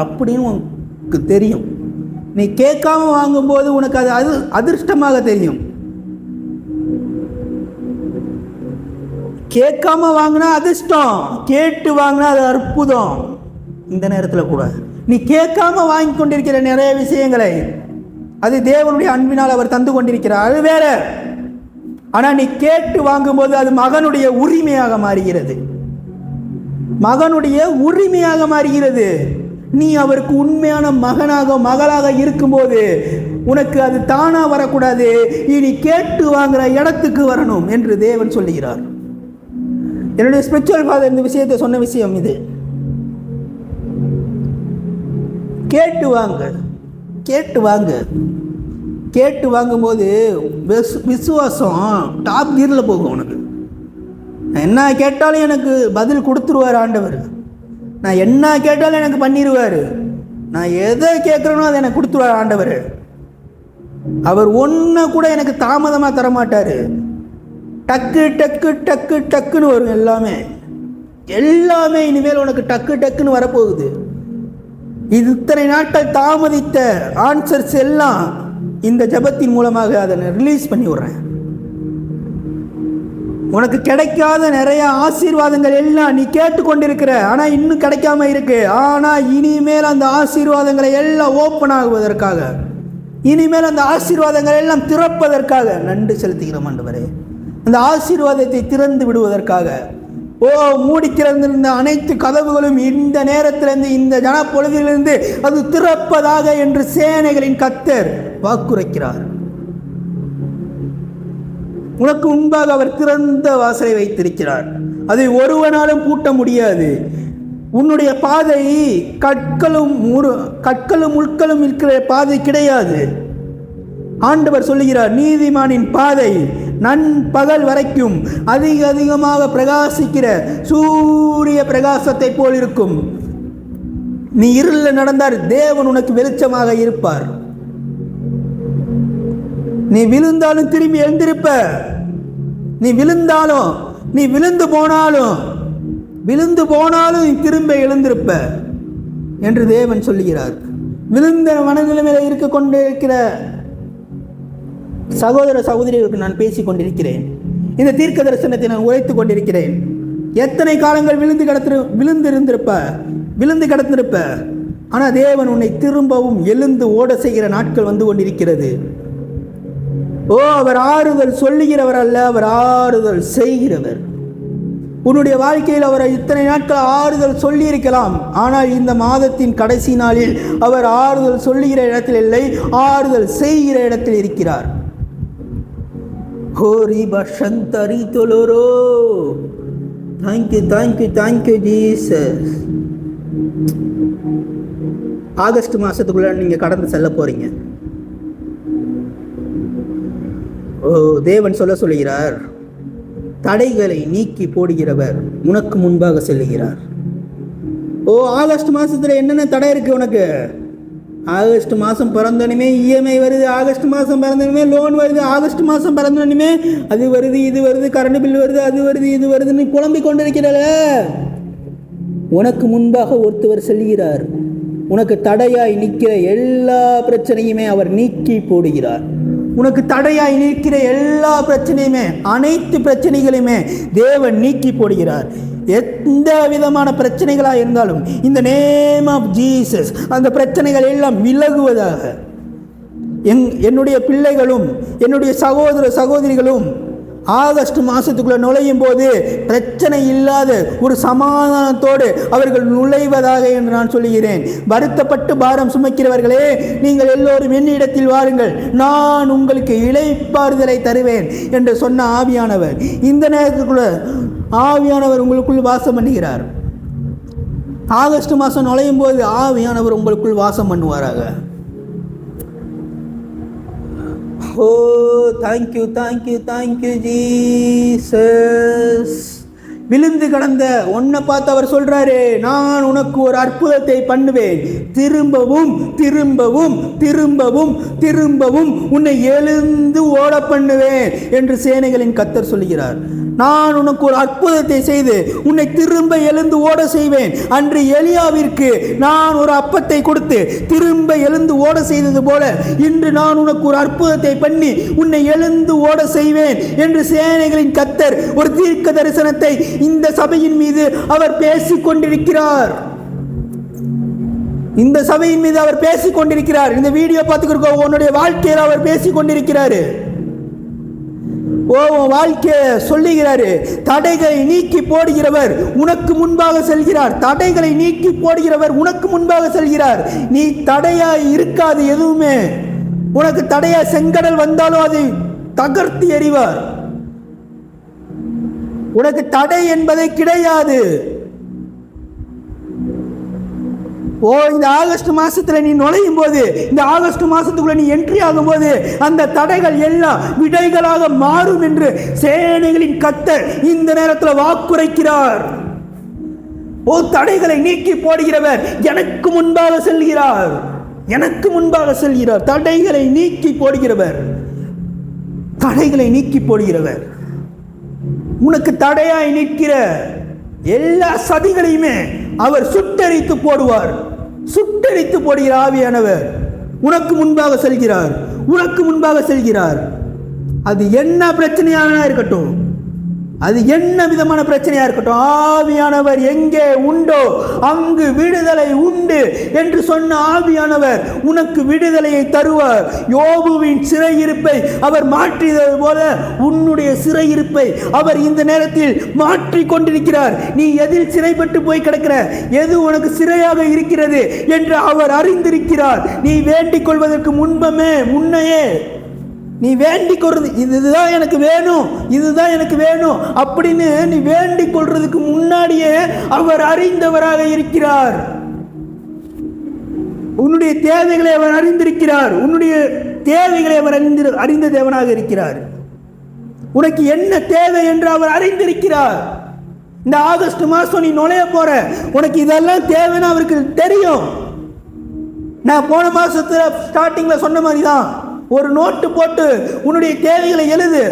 அப்படின்னு உனக்கு தெரியும். நீ கேட்காம வாங்கும்போது உனக்கு அது அதிர்ஷ்டமாக தெரியும். கேட்காம வாங்கினா அதிர்ஷ்டம், கேட்டு வாங்கினா அது அற்புதம். இந்த நேரத்தில் கூட நீ கேட்காம வாங்கி கொண்டிருக்கிற நிறைய விஷயங்களை அது தேவனுடைய அன்பினால் அவர் தந்து கொண்டிருக்கிறார், அது வேற. ஆனால் நீ கேட்டு வாங்கும்போது அது மகனுடைய உரிமையாக மாறுகிறது, மகனுடைய உரிமையாக மாறுகிறது. நீ அவருக்கு உண்மையான மகனாக மகளாக இருக்கும்போது உனக்கு அது தானா வரக்கூடாது, இனி கேட்டு வாங்குற இடத்துக்கு வரணும் என்று தேவன் சொல்லுகிறார். என்னுடைய ஸ்பிரிச்சுவல் ஃபாதர் இந்த விஷயத்தை சொன்ன விஷயம் இது. கேட்டு வாங்க, கேட்டு வாங்க. கேட்டு வாங்கும்போது விசுவாசம் டாப் கீரில் போகும். உனக்கு நான் என்ன கேட்டாலும் எனக்கு பதில் கொடுத்துருவார் ஆண்டவர். நான் என்ன கேட்டாலும் எனக்கு பண்ணிடுவார். நான் எதை கேட்குறேனோ அதை எனக்கு கொடுத்துருவார் ஆண்டவர். அவர் ஒன்றை கூட எனக்கு தாமதமாக தரமாட்டார். டக்கு டக்கு டக்கு டக்குன்னு வரும். எல்லாமே எல்லாமே இனிமேல் உனக்கு டக்கு டக்குன்னு வரப்போகுது. இத்தனை நாட்கள் தாமதித்த ஆன்சர்ஸ் எல்லாம் இந்த ஜபத்தின் மூலமாக அதை ரிலீஸ் பண்ணி விடுறேன். உனக்கு கிடைக்காத நிறைய ஆசீர்வாதங்கள் எல்லாம் நீ கேட்டுக்கொண்டிருக்கிற, ஆனால் இன்னும் கிடைக்காம இருக்கு. ஆனால் இனிமேல் அந்த ஆசீர்வாதங்களை எல்லாம் ஓப்பன் ஆகுவதற்காக, இனிமேல் அந்த ஆசீர்வாதங்கள் எல்லாம் திறப்பதற்காக நன்றி செலுத்துகிறோம் ஆண்டவரே. அந்த ஆசீர்வாதத்தை திறந்து விடுவதற்காக மூடி திறந்திருந்த அனைத்து கதவுகளும் இந்த நேரத்திலிருந்து, இந்த ஜனப்பொழுதிலிருந்து அது திறப்பதாக என்று சேனைகளின் கர்த்தர் வாக்குரைக்கிறார். உனக்கு முன்பாக அவர் திறந்த வாசலை வைத்திருக்கிறார், அதை ஒருவனாலும் பூட்ட முடியாது. உன்னுடைய பாதை கற்களும் முட்களும் இருக்கிற பாதை கிடையாது. ஆண்டவர் சொல்லுகிறார், நீதிமானின் பாதை நண்பகல் வரைக்கும் அதிகமாக பிரகாசிக்கிற சூரிய பிரகாசத்தை போல் இருக்கும். நீ இருளில் நடந்தால் தேவன் உனக்கு வெளிச்சமாக இருப்பார். நீ விழுந்தாலும் திரும்பி எழுந்திருப்ப. நீ விழுந்தாலும், நீ விழுந்து போனாலும் நீ திரும்ப எழுந்திருப்ப என்று தேவன் சொல்லுகிறார். விழுந்த மனநிலைமையில் இருக்க கொண்டிருக்கிற சகோதர சகோதரிகளுக்கு நான் பேசிக் கொண்டிருக்கிறேன். இந்த தீர்க்க தரிசனத்தை நான் உரைத்துக் கொண்டிருக்கிறேன். எத்தனை காலங்கள் விழுந்து கிடந்திருப்ப. ஆனால் தேவன் உன்னை திரும்பவும் எழுந்து ஓட செய்கிற நாட்கள் வந்து கொண்டிருக்கிறது. அவர் ஆறுதல் சொல்லுகிறவர் அல்ல, அவர் ஆறுதல் செய்கிறவர். உன்னுடைய வாழ்க்கையில் அவர் இத்தனை நாட்கள் ஆறுதல் சொல்லி இருக்கலாம். ஆனால் இந்த மாதத்தின் கடைசி நாளில் அவர் ஆறுதல் சொல்லுகிற இடத்தில் இல்லை, ஆறுதல் செய்கிற இடத்தில் இருக்கிறார். Thank you Jesus. ஆகஸ்ட் மாசத்துக்குள்ள நீங்க கடந்து செல்ல போறீங்க. தேவன் சொல்லுகிறார், தடைகளை நீக்கி போடுகிறவர் உனக்கு முன்பாக செல்லுகிறார். ஆகஸ்ட் மாசத்துல என்னென்ன தடை இருக்கு உனக்கு? ஆகஸ்ட் மாதம் பிறந்தோடனே இஎம்ஐ வருது, ஆகஸ்ட் மாதம் பிறந்தோடனே லோன் வருது, ஆகஸ்ட் மாதம் பிறந்தோடனே அது வருது இது வருது, கரண்ட் பில் வருது, அது வருது இது வருதுன்னு புலம்பிக் கொண்டிருக்கிறார. உனக்கு முன்பாக ஒருத்தவர் செல்கிறார். உனக்கு தடையாய் நிற்கிற எல்லா பிரச்சனையுமே அவர் நீக்கி போடுகிறார். உனக்கு தடையாய் நிற்கிற எல்லா பிரச்சனையுமே, அனைத்து பிரச்சனைகளையுமே தேவன் நீக்கி போடுகிறார். எந்த விதமான பிரச்சனைகளாக இருந்தாலும் இந்த நேம் ஆஃப் ஜீசஸ் அந்த பிரச்சனைகள் எல்லாம் விலகுவதாக. என்னுடைய பிள்ளைகளும் என்னுடைய சகோதர சகோதரிகளும் ஆகஸ்ட் மாதத்துக்குள்ளே நுழையும் போது பிரச்சனை இல்லாத ஒரு சமாதானத்தோடு அவர்கள் நுழைவதாக என்று நான் சொல்லுகிறேன். வருத்தப்பட்டு பாரம் சுமக்கிறவர்களே, நீங்கள் எல்லோரும் என்னிடத்தில் வாருங்கள், நான் உங்களுக்கு இளைப்பாறுதலை தருவேன் என்று சொன்ன ஆவியானவர் இந்த நேரத்துக்குள்ள ஆவியானவர் உங்களுக்குள் வாசம் பண்ணுகிறார். ஆகஸ்ட் மாதம் நுழையும் போது ஆவியானவர் உங்களுக்குள் வாசம் பண்ணுவாராக. Thank you Jesus. விழுந்து கடந்த உன்னை பார்த்து அவர் சொல்றாரு, நான் உனக்கு ஒரு அற்புதத்தை பண்ணுவேன், திரும்பவும் திரும்பவும் திரும்பவும் திரும்பவும் உன்னை எழுந்து ஓட பண்ணுவேன் என்று சேனைகளின் கர்த்தர் சொல்லுகிறார். நான் உனக்கு ஒரு அற்புதத்தை செய்து உன்னை திரும்ப எழுந்து ஓட செய்வேன். அன்று எலியாவிற்கு நான் ஒரு அப்பத்தை கொடுத்து திரும்ப எழுந்து ஓட செய்தது போல இன்று நான் உனக்கு ஒரு அற்புதத்தை பண்ணி உன்னை எழுந்து ஓட செய்வேன் என்று சேனைகளின் கர்த்தர் ஒரு தீர்க்க தரிசனத்தை இந்த சபையின் மீது அவர் பேசிக் கொண்டிருக்கிறார். இந்த சபையின் மீது அவர் பேசிக் கொண்டிருக்கிறார். இந்த வீடியோ பார்த்துக்கிற உன்னுடைய வாழ்க்கையில் அவர் பேசிக் கொண்டிருக்கிறாரு. வாழ்க்கைய சொல்லுகிறாரு, தடைகளை நீக்கி போடுகிறவர் உனக்கு முன்பாக செல்கிறார். தடைகளை நீக்கி போடுகிறவர் உனக்கு முன்பாக செல்கிறார். நீ தடையா இருக்காது. எதுவுமே உனக்கு தடையா செங்கடல் வந்தாலும் அதை தகர்த்து எறிவார். உனக்கு தடை என்பதை கிடையாது. இந்த ஆகஸ்ட் மாசத்துல நீ நுழையும் போது, இந்த ஆகஸ்ட் மாசத்துக்குள்ள நீ என்ட்ரி ஆகும் போது அந்த தடைகள் எல்லாம் விடைகளாக மாறும் என்று சேனைகளின் கர்த்தர் இந்த நேரத்தில் வாக்குரைக்கிறார். தடைகளை நீக்கி போடுகிறவர் எனக்கு முன்பாக செல்கிறார். எனக்கு முன்பாக செல்கிறார். தடைகளை நீக்கி போடுகிறவர், தடைகளை நீக்கி போடுகிறவர். உனக்கு தடையாய் நிற்கிற எல்லா சதிகளையுமே அவர் சுட்டரித்து போடுவார். சுட்டரித்து போடுகிற ஆவியானவர் உனக்கு முன்பாக செல்கிறார். உனக்கு முன்பாக செல்கிறார். அது என்ன பிரச்சனையாக இருக்கட்டும், அது என்ன விதமான பிரச்சனையா இருக்கட்டும், ஆவியானவர் எங்கே உண்டோ அங்கு விடுதலை உண்டு என்று சொன்ன ஆவியானவர் உனக்கு விடுதலையை தருவார். யோபுவின் சிறையிருப்பை அவர் மாற்றியது போல உன்னுடைய சிறையிருப்பை அவர் இந்த நேரத்தில் மாற்றி கொண்டிருக்கிறார். நீ எதில் சிறைப்பட்டு போய் கிடக்கிற, எது உனக்கு சிறையாக இருக்கிறது என்று அவர் அறிந்திருக்கிறார். நீ வேண்டிக் கொள்வதற்கு முன்னையே நீ வேண்டிக் கொள்றது, இதுதான் எனக்கு வேணும், இதுதான் எனக்கு வேணும் அப்படின்னு நீ வேண்டிக் கொள்றதுக்கு முன்னாடியே அவர் அறிந்தவராக இருக்கிறார். உன்னுடைய தேவைகளை அவர் அறிந்திருக்கிறார். உன்னுடைய தேவைகளை அவர் அறிந்த தேவனாக இருக்கிறார். உனக்கு என்ன தேவை என்று அவர் அறிந்திருக்கிறார். இந்த ஆகஸ்ட் மாதம் நீ நுழைய போற, உனக்கு இதெல்லாம் தேவைன்னு அவருக்கு தெரியும். நான் போன மாசத்துல ஸ்டார்டிங்ல சொன்ன மாதிரி தான், ஒரு நோட்டு போட்டு உன்னுடைய தேவைகளை எழுது.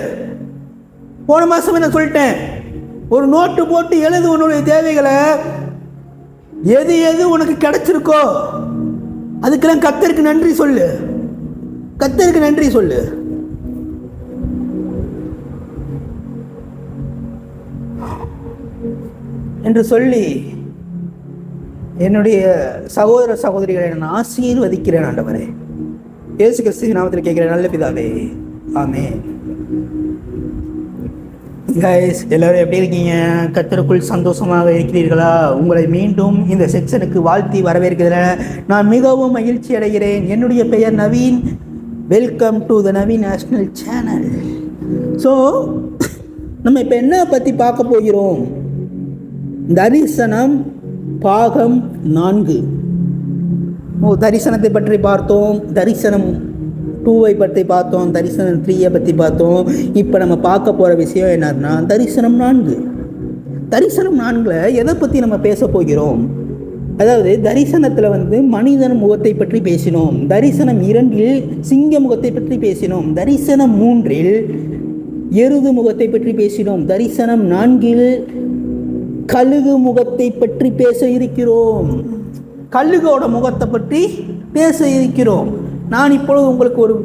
போன மாசம் என்ன சொல்லிட்டேன், ஒரு நோட்டு போட்டு எழுது உன்னுடைய தேவைகளை. எது எது உனக்கு கிடைச்சிருக்கோ அதுக்கெல்லாம் கர்த்தருக்கு நன்றி சொல்லு, கர்த்தருக்கு நன்றி சொல்லு. என்று சொல்லி என்னுடைய சகோதர சகோதரிகளை நான் ஆசீர்வதிக்கிறேன் ஆண்டவரே. இயேசு கிறிஸ்துவின் நாமத்தில் கேட்கிறேன் நல்ல பிதாவே, ஆமென். கைஸ், எல்லாரும் எப்படி இருக்கீங்க? கர்த்தருக்குள் சந்தோஷமாக இருக்கிறீர்களா? உங்களை மீண்டும் இந்த செக்ஷனுக்கு வாழ்த்தி வரவேற்கிறேன். நான் மிகவும் மகிழ்ச்சி அடைகிறேன். என்னுடைய பெயர் Naveen. Welcome to the Naveen national channel. So நம்ம இப்போ என்ன பற்றி பார்க்க போகிறோம்? தரிசனம் பாகம் 4. தரிசனத்தை பற்றி பார்த்தோம், தரிசனம் 2 பற்றி பார்த்தோம், தரிசனம் 3 பற்றி பார்த்தோம். இப்போ நம்ம பார்க்க போகிற விஷயம் என்னன்னா தரிசனம் 4. தரிசனம் 4 எதை பற்றி நம்ம பேச போகிறோம்? அதாவது தரிசனத்தில் மனிதன் முகத்தை பற்றி பேசினோம், தரிசனம் 2 சிங்க முகத்தை பற்றி பேசினோம், தரிசனம் 3 எருது முகத்தை பற்றி பேசினோம், தரிசனம் 4 கழுகு முகத்தை பற்றி பேச இருக்கிறோம். கழுகோட முகத்தை பற்றி பேச இருக்கிறோம். நான் இப்பொழுது உங்களுக்கு ஒரு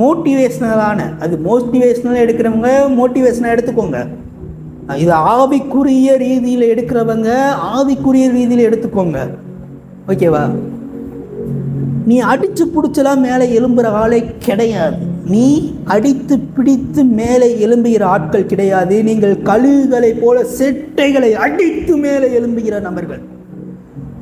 மோட்டிவேஷ்னலான, அது மோட்டிவேஷ்னலாக எடுக்கிறவங்க மோட்டிவேஷனாக எடுத்துக்கோங்க, இது ஆவிக்குரிய ரீதியில் எடுக்கிறவங்க ஆவிக்குரிய ரீதியில் எடுத்துக்கோங்க, ஓகேவா? நீ அடித்து பிடிச்சலாம் மேலே எழும்புகிற ஆளே கிடையாது. நீ அடித்து பிடித்து மேலே எழும்புகிற ஆட்கள் கிடையாது. நீங்கள் கழுகுகளை போல செட்டைகளை அடித்து மேலே எழும்புகிற நபர்கள்.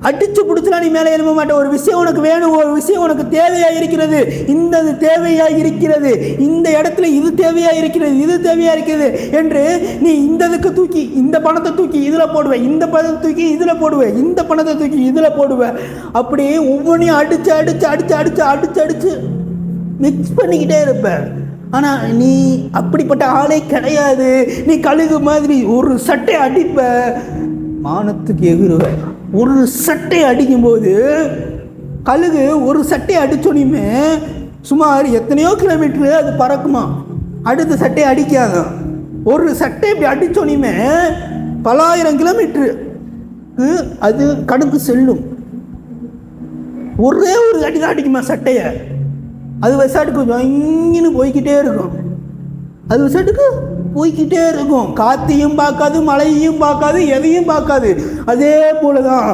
அடித்து பிடிச்சலாம் நீ மேலே எழும்ப மாட்ட. ஒரு விஷயம் உனக்கு வேணும், ஒரு விஷயம் உனக்கு தேவையாக இருக்கிறது, இந்த தேவையாக இருக்கிறது, இந்த இடத்துல இது தேவையாக இருக்கிறது, இது தேவையாக இருக்கிறது என்று நீ இந்த தூக்கி இந்த பணத்தை தூக்கி இதில் போடுவேன், இந்த பணத்தை தூக்கி இதில் போடுவேன், இந்த பணத்தை தூக்கி இதில் போடுவேன். அப்படியே ஒவ்வொன்றையும் அடித்து அடித்து அடித்து அடித்து அடித்து அடித்து மிக்ஸ் பண்ணிக்கிட்டே இருப்ப. ஆனால் நீ அப்படிப்பட்ட ஆளே கிடையாது. நீ கழுகு மாதிரி ஒரு சட்டை அடிப்ப, வானத்துக்கு எகிருவ. ஒரு சட்டை அடிக்கும்போது கழுகு ஒரு சட்டை அடிச்சோனையுமே சுமார் எத்தனையோ கிலோமீட்டரு அது பறக்குமா, அடுத்த சட்டை அடிக்காத. ஒரு சட்டை இப்படி அடிச்சோனையுமே பலாயிரம் கிலோமீட்டருக்கு அது கடந்து செல்லும். ஒரே ஒரு அடி தான் அடிக்குமா சட்டையை, அது விசாட்டுக்கு இங்கன்னு போய்கிட்டே இருக்கும், அது விசாட்டுக்கு போய்கிட்டே இருக்கும். காற்றையும் பார்க்காது, மழையையும் பார்க்காது, எதையும் பார்க்காது. அதே போல தான்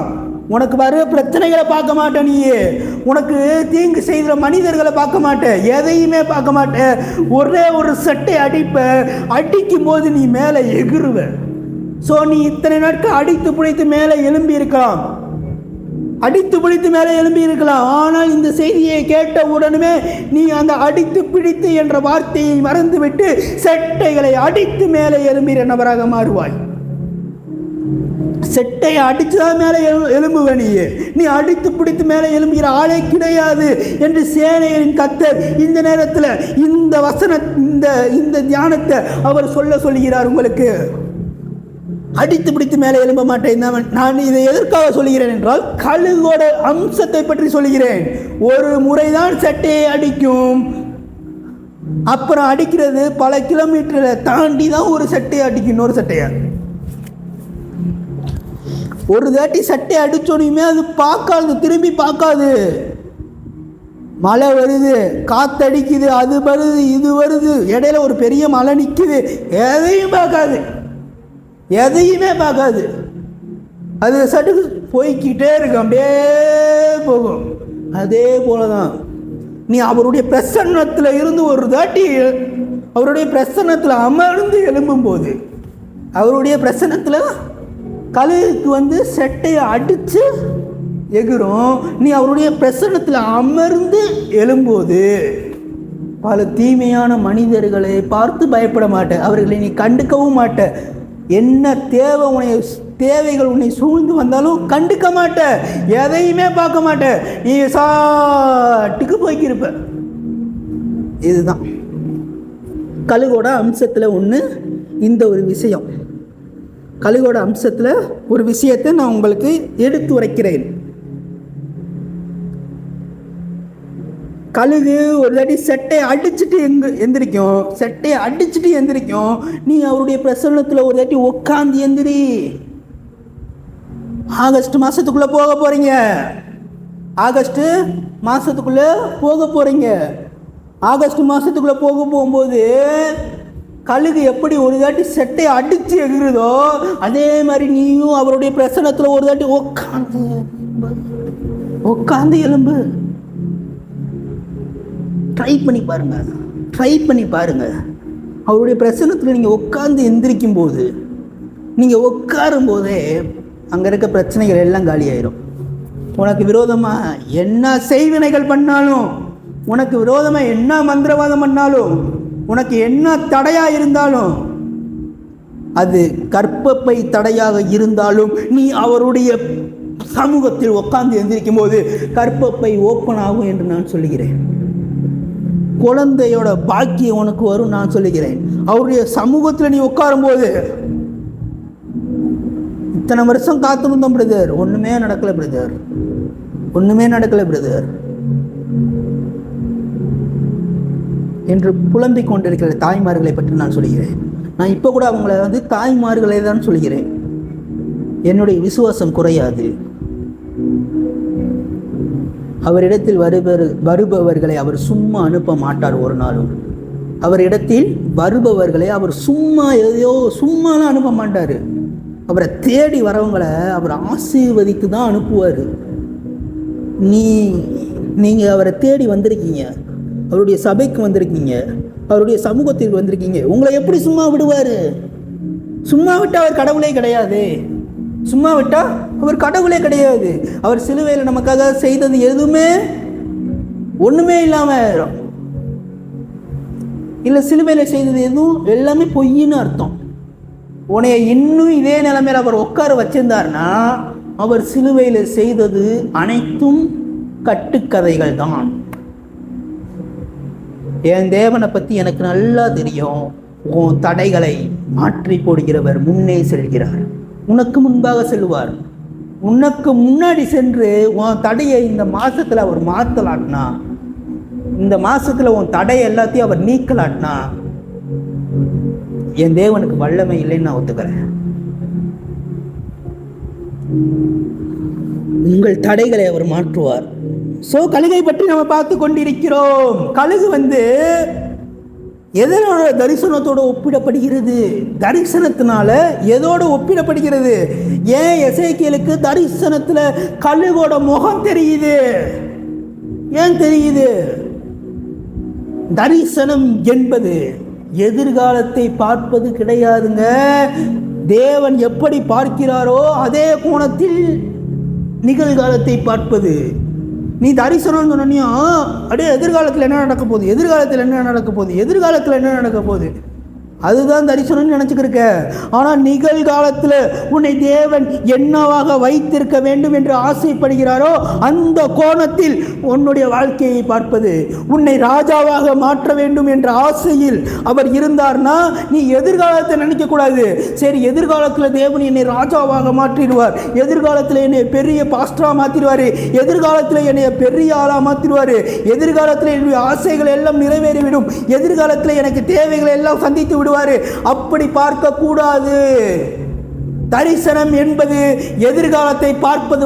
உனக்கு வர பிரச்சனைகளை பார்க்க மாட்டேன், நீயே உனக்கு தீங்கு செய்கிற மனிதர்களை பார்க்க மாட்டேன், எதையுமே பார்க்க மாட்டேன். ஒரே ஒரு சட்டை அடிப்ப, அடிக்கும் போது நீ மேலே எகிருவ. ஸோ நீ இத்தனை நாட்கள் அடித்து பிடித்து மேலே எழும்பி இருக்கலாம், அடித்து பிடித்து மேலே எழும்பி இருக்கலாம். ஆனால் இந்த செய்தியை கேட்ட உடனே நீ அந்த அடித்து பிடித்து என்ற வார்த்தையை மறந்துவிட்டு செட்டைகளை அடித்து மேலே எழும்புகிற நபராக மாறுவாய். செட்டையை அடிச்சுதான் மேலே எழும்புவ. நீ அடித்து பிடித்து மேலே எழும்புகிற ஆளே கிடையாது என்று சேனைகளின் கர்த்தர் இந்த நேரத்தில் இந்த வசன இந்த தியானத்தை அவர் சொல்லுகிறார் உங்களுக்கு. அடித்து பிடித்து மேலே எழும்ப மாட்டேன். நான் இதை எதற்காக சொல்லுகிறேன் என்றால் கழுகோட அம்சத்தை பற்றி சொல்லுகிறேன். ஒரு முறைதான் சட்டையை அடிக்கும், அப்புறம் அடிக்கிறது பல கிலோமீட்டரை தாண்டி தான் ஒரு சட்டையை அடிக்கும். இன்னொரு சட்டையை ஒரு தாட்டி சட்டை அடிச்சோனையுமே அது பார்க்காது, திரும்பி பார்க்காது. மழை வருது, காத்தடிக்குது, அது வருது, இது வருது, இடையில ஒரு பெரிய மழை நிற்குது, எதையும் பார்க்காது, எதையுமே பார்க்காது. அது சட்டுக்கு போய்கிட்டே இருக்கும், அப்படியே போகும். அதே போலதான் நீ அவருடைய பிரசன்னத்தில் இருந்து ஒரு தாட்டி அவருடைய பிரசன்னத்தில் அமர்ந்து எழும்பும் போது, அவருடைய பிரசன்னத்தில் கழுகுக்கு செட்டையை அடித்து எகிரும். நீ அவருடைய பிரசன்னத்தில் அமர்ந்து எழும்போது பல தீமையான மனிதர்களை பார்த்து பயப்பட மாட்ட, அவர்களை நீ கண்டுக்கவும் மாட்ட. என்ன தேவைகள் உன்னை சூழ்ந்து வந்தாலும் கண்டுக்க மாட்ட, எதையுமே பார்க்க மாட்ட, நீ சாட்டுக்கு போய்க்கிருப்ப. இதுதான் கழுகோட அம்சத்தில் ஒன்று இந்த ஒரு விஷயம். கழுகோட அம்சத்தில் ஒரு விஷயத்தை நான் உங்களுக்கு எடுத்து உரைக்கிறேன். கழுகு ஒரு தாட்டி செட்டையை அடிச்சுட்டு எந்திரிக்கும். நீ அவருடைய பிரசன்னத்தில் ஒரு தாட்டி உட்காந்து எந்திரி. ஆகஸ்ட் மாதத்துக்குள்ளே போக போகிறீங்க. ஆகஸ்ட் மாதத்துக்குள்ளே போகும்போது கழுகு எப்படி ஒரு தாட்டி செட்டையை அடித்து எகுறதோ அதே மாதிரி நீயும் அவருடைய பிரசன்னத்தில் ஒரு தாட்டி உட்காந்து எலும்பு. ட்ரை பண்ணி பாருங்க. அவருடைய பிரசன்னத்தில் நீங்கள் உட்காந்து எந்திரிக்கும் போது, நீங்கள் உட்காரும் போதே அங்கே இருக்க பிரச்சனைகள் எல்லாம் காலியாயிரும். உனக்கு விரோதமாக என்ன செய்வினைகள் பண்ணாலும், உனக்கு விரோதமாக என்ன மந்திரவாதம் பண்ணாலும், உனக்கு என்ன தடையாக இருந்தாலும், அது கர்ப்பப்பை தடையாக இருந்தாலும் நீ அவருடைய சமூகத்தில் உட்கார்ந்து எந்திரிக்கும் போது கர்ப்பப்பை ஓப்பன் ஆகும் என்று நான் சொல்லுகிறேன். குழந்தையோட பாக்கியம் உனக்கு வரும் நான் சொல்லுகிறேன். அவருடைய சமூகத்தில் நீ உட்காரும் போது, இத்தனை வருஷம் காத்திருந்தோம் பிரதர், ஒண்ணுமே நடக்கல பிரதர் என்று புலம்பிக் கொண்டிருக்கிற தாய்மார்களை பற்றி நான் சொல்கிறேன். நான் இப்போ கூட அவங்கள தாய்மார்களை தான் சொல்கிறேன். என்னுடைய விசுவாசம் குறையாது. அவரிடத்தில் வருபவர்களை அவர் சும்மா அனுப்ப மாட்டார். ஒரு நாளும் அவரிடத்தில் வருபவர்களை அவர் சும்மாலாம் அனுப்ப மாட்டார். அவரை தேடி வரவங்களை அவர் ஆசீர்வதித்து தான் அனுப்புவார். நீங்கள் அவரை தேடி வந்திருக்கீங்க, அவருடைய சபைக்கு வந்திருக்கீங்க, அவருடைய சமூகத்திற்கு வந்திருக்கீங்க. உங்களை எப்படி சும்மா விடுவார்? சும்மா விட்டால் அவர் கடவுளே கிடையாது. அவர் சிலுவையில் நமக்காக செய்தது எதுவுமே ஒன்றுமே இல்லாமல் இல்லை. சிலுவையில் செய்தது எதுவும் எல்லாமே பொய்ன்னு அர்த்தம். உன்னைய இன்னும் இதே நிலைமையில் அவர் உட்கார வச்சிருந்தார்னா அவர் சிலுவையில் செய்தது அனைத்தும் கட்டுக்கதைகள் தான். என் தேவனை பற்றி எனக்கு நல்லா தெரியும். உன் தடைகளை மாற்றி போடுகிறவர் முன்னே செல்கிறார். உனக்கு முன்பாக செல்வார். உனக்கு முன்னாடி சென்று உன் தடையை இந்த மாசத்துல அவர் மாற்றலாட்டினா, இந்த மாசத்துல உன் தடை எல்லாத்தையும் அவர் நீக்கலாட்டினா என் தேவனுக்கு வல்லமை இல்லைன்னு நான் ஒத்துக்கிறேன். உங்கள் தடைகளை அவர் மாற்றுவார். கழுகை பற்றி நம்ம பார்த்து கொண்டிருக்கிறோம். கழுகு எதனோட தரிசனத்தோடு ஒப்பிடப்படுகிறது? தரிசனத்தினால எதோடு ஒப்பிடப்படுகிறது? ஏன் எசேக்கியேலுக்கு தரிசனத்தில் கழுகோட முகம் தெரியுது? ஏன் தெரியுது? தரிசனம் என்பது எதிர்காலத்தை பார்ப்பது கிடையாதுங்க. தேவன் எப்படி பார்க்கிறாரோ அதே கோணத்தில் நிகழ்காலத்தை பார்ப்பது. நீ தரிசனம் சொன்னியா அப்படியே எதிர்காலத்தில் என்ன நடக்க போகுது, அதுதான் தரிசனம்னு நினச்சிக்கிருக்க. ஆனால் நிகழ்காலத்தில் உன்னை தேவன் என்னவாக வைத்திருக்க வேண்டும் என்று ஆசைப்படுகிறாரோ அந்த கோணத்தில் உன்னுடைய வாழ்க்கையை பார்ப்பது. உன்னை ராஜாவாக மாற்ற வேண்டும் என்ற ஆசையில் அவர் இருந்தார்னா நீ எதிர்காலத்தை நினைக்கக்கூடாது. சரி, எதிர்காலத்தில் தேவன் என்னை ராஜாவாக மாற்றிடுவார், எதிர்காலத்தில் என்னை பெரிய பாஸ்டரா மாற்றிடுவார், எதிர்காலத்தில் என்னை பெரிய ஆளாக மாற்றிடுவார், எதிர்காலத்தில் என்னுடைய ஆசைகள் எல்லாம் நிறைவேறிவிடும், எதிர்காலத்தில் எனக்கு தேவைகளை எல்லாம் சந்தித்து விடுவார். அப்படி பார்க்க கூடாது. தரிசனம் என்பது எதிர்காலத்தை பார்ப்பது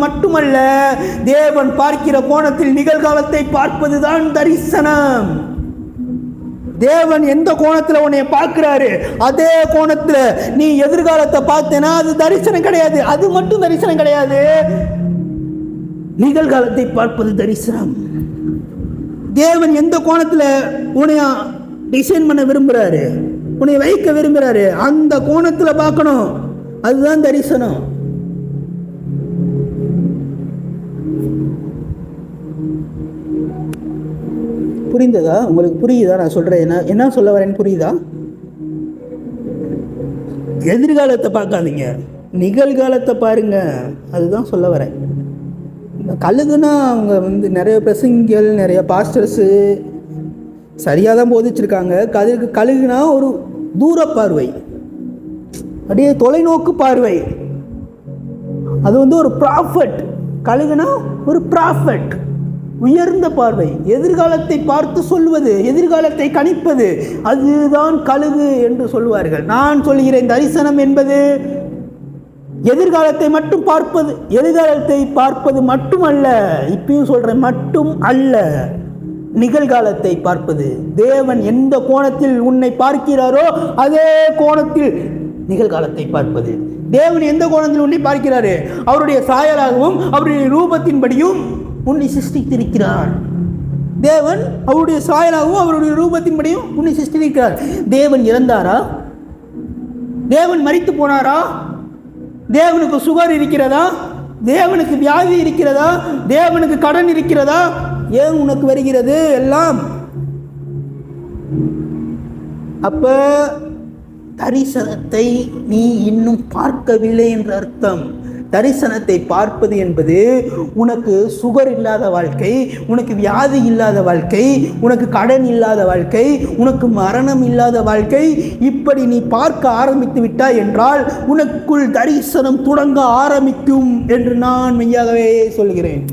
மட்டுமல்ல. தேவன் பார்க்கிற கோணத்தில் நிகழ்காலத்தை பார்ப்பதுதான் தரிசனம். தேவன் எந்த கோணத்தில் உன்னை பார்க்கிறாரு அதே கோணத்தில் நீ எதிர்காலத்தை பார்த்தேன்னா அது தரிசனம் கிடையாது. அது மட்டும் தரிசனம் கிடையாது, நிகழ்காலத்தை பார்ப்பது தரிசனம். தேவன் எந்த கோணத்தில் உன்னை டிசைன் பண்ண விரும்புகிறாரு, உன்னை வைக்க விரும்புகிறாரு, அந்த கோணத்தில் பார்க்கணும். அதுதான் தரிசனம். புரிந்ததா? உங்களுக்கு புரியுதா நான் சொல்கிறேன்? என்ன சொல்ல வரேன்னு புரியுதா? எதிர்காலத்தை பார்க்காதீங்க, நிகழ்காலத்தை பாருங்க. அதுதான் சொல்ல வரேன். கழுகுனா அவங்க நிறைய பிரசங்கிகள், நிறைய பாஸ்டர்ஸு, சரியாக தான் போதிச்சிருக்காங்க. கழுகுனா ஒரு தூர பார்வை, அப்படியே தொலைநோக்கு பார்வை. அது ஒரு ப்ராஃபட். கழுகுனா ஒரு ப்ராஃபட், உயர்ந்த பார்வை, எதிர்காலத்தை பார்த்து சொல்வது, எதிர்காலத்தை கணிப்பது, அதுதான் கழுகு என்று சொல்வார்கள். நான் சொல்கிறேன், தரிசனம் என்பது எதிர்காலத்தை மட்டும் பார்ப்பது, எதிர்காலத்தை பார்ப்பது மட்டுமல்ல, இப்பயும் சொல்றேன், மட்டும் அல்ல, நிகழ்காலத்தை பார்ப்பது. தேவன் எந்த கோணத்தில் உன்னை பார்க்கிறாரோ அதே கோணத்தில் நிகழ்காலத்தை பார்ப்பது. தேவன் எந்த கோணத்தில் உன்னை பார்க்கிறாரு? அவருடைய சாயலாகவும் அவருடைய ரூபத்தின்படியும் உன்னை சிருஷ்டித்திருக்கிறார். தேவன் அவருடைய சாயலாகவும் அவருடைய ரூபத்தின்படியும் உன்னை சிருஷ்டித்திருக்கிறார். தேவன் இறந்தாரா? தேவன் மரித்து போனாரா? தேவனுக்கு சுகர் இருக்கிறதா? தேவனுக்கு வியாதி இருக்கிறதா? தேவனுக்கு கடன் இருக்கிறதா? ஏன் உனக்கு வருகிறது எல்லாம்? அப்ப தரிசனத்தை நீ இன்னும் பார்க்கவில்லை என்ற அர்த்தம். தரிசனத்தை பார்ப்பது என்பது உனக்கு சுகர் இல்லாத வாழ்க்கை, உனக்கு வியாதி இல்லாத வாழ்க்கை, உனக்கு கடன் இல்லாத வாழ்க்கை, உனக்கு மரணம் இல்லாத வாழ்க்கை, இப்படி நீ பார்க்க ஆரம்பித்து விட்டாய் என்றால் உனக்குள் தரிசனம் தொடங்க ஆரம்பிக்கும் என்று நான் மெய்யாகவே சொல்கிறேன்.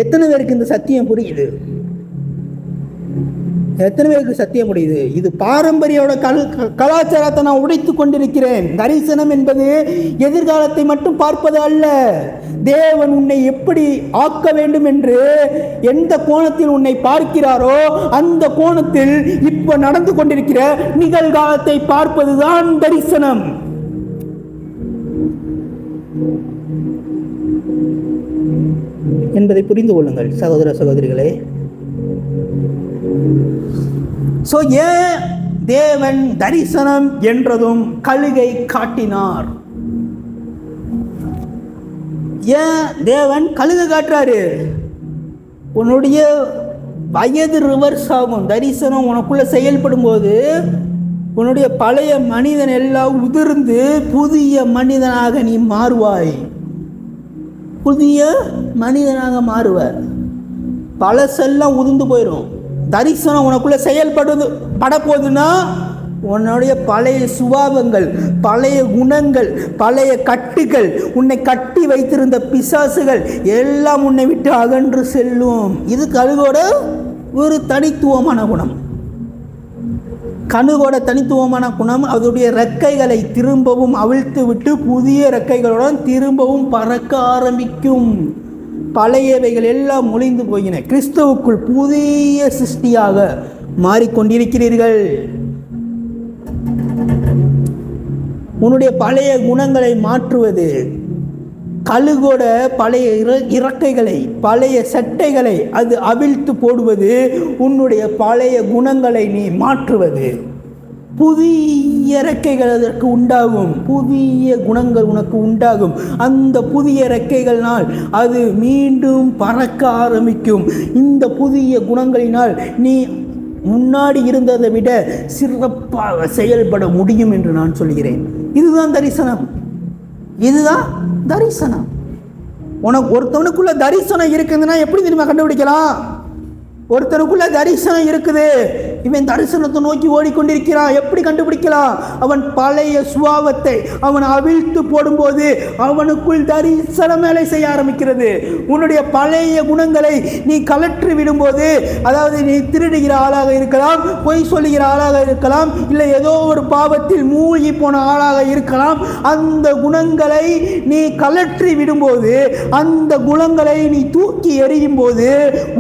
எத்தனை பேருக்கு இந்த சத்தியம் புரியுது? எத்தனை பேருக்கு சத்தியம் முடியுது? இது பாரம்பரியோட கலாச்சாரத்தை நான் உடைத்து கொண்டிருக்கிறேன். தரிசனம் என்பது எதிர்காலத்தை மட்டும் பார்ப்பது அல்ல. தேவன் உன்னை எப்படி ஆக்க வேண்டும் என்று எந்த கோணத்தில் உன்னை பார்க்கிறாரோ அந்த கோணத்தில் இப்ப நடந்து கொண்டிருக்கிற நிகழ்காலத்தை பார்ப்பதுதான் தரிசனம். என்பதை புரிந்து கொள்ளுங்கள் சகோதர சகோதரிகளே. ஏன் தேவன் தரிசனம் என்றதும் கழுகை காட்டினார்? ஏன் தேவன் கழுகை காட்டுறாரு? உன்னுடைய வயது ரிவர்ஸ் ஆகும். தரிசனம் உனக்குள்ள செயல்படும் போது உன்னுடைய பழைய மனிதன் எல்லாம் உதிர்ந்து புதிய மனிதனாக நீ மாறுவாய். புதிய மனிதனாக மாறுவ. பழசெல்லாம் உதிர்ந்து போயிடும். தரிசனம் உனக்குள்ள படப்போகுதுன்னா உன்னுடைய பழைய சுபாவங்கள், பழைய குணங்கள், பழைய கட்டுகள், உன்னை கட்டி வைத்திருந்த பிசாசுகள் எல்லாம் உன்னை விட்டு அகன்று செல்லும். இது கழுகோட ஒரு தனித்துவமான குணம். கழுகோட தனித்துவமான குணம் அதனுடைய ரெக்கைகளை திரும்பவும் அவிழ்த்து விட்டு புதிய ரெக்கைகளுடன் திரும்பவும் பறக்க ஆரம்பிக்கும். பழையவைகள் எல்லாம் ஒளிந்து போயின. கிறிஸ்துவுக்குள் புதிய சிருஷ்டியாக மாறிக்கொண்டிருக்கிறீர்கள். உன்னுடைய பழைய குணங்களை மாற்றுவது, கழுகோட பழைய இறக்கைகளை, பழைய சட்டைகளை அது அவிழ்த்து போடுவது, உன்னுடைய பழைய குணங்களை நீ மாற்றுவது. புதிய இறக்கைகள் அதற்கு உண்டாகும், புதிய குணங்கள் உனக்கு உண்டாகும். அந்த புதிய இறக்கைகளினால் அது மீண்டும் பறக்க ஆரம்பிக்கும். இந்த புதிய குணங்களினால் நீ முன்னாடி இருந்ததை விட சிறப்பாக செயல்பட முடியும் என்று நான் சொல்கிறேன். இதுதான் தரிசனம். இதுதான் தரிசனம். உனக்கு ஒருத்தவனுக்குள்ள தரிசனம் இருக்குதுன்னா எப்படி தெரியுமா கண்டுபிடிக்கலாம்? ஒருத்தனுக்குள்ள தரிசனம் இருக்குது, இவன் தரிசனத்தை நோக்கி ஓடிக்கொண்டிருக்கிறான். எப்படி கண்டுபிடிக்கலாம்? அவன் பழைய சுபாவத்தை அவன் அவிழ்த்து போடும்போது அவனுக்குள் தரிசனம் வேலை செய்ய ஆரம்பிக்கிறது. உன்னுடைய பழைய குணங்களை நீ கலற்றி விடும்போது, அதாவது நீ திருடுகிற ஆளாக இருக்கலாம், பொய் சொல்லுகிற ஆளாக இருக்கலாம், இல்லை ஏதோ ஒரு பாவத்தில் மூழ்கி போன ஆளாக இருக்கலாம். அந்த குணங்களை நீ கலற்றி விடும்போது, அந்த குணங்களை நீ தூக்கி எறியும் போது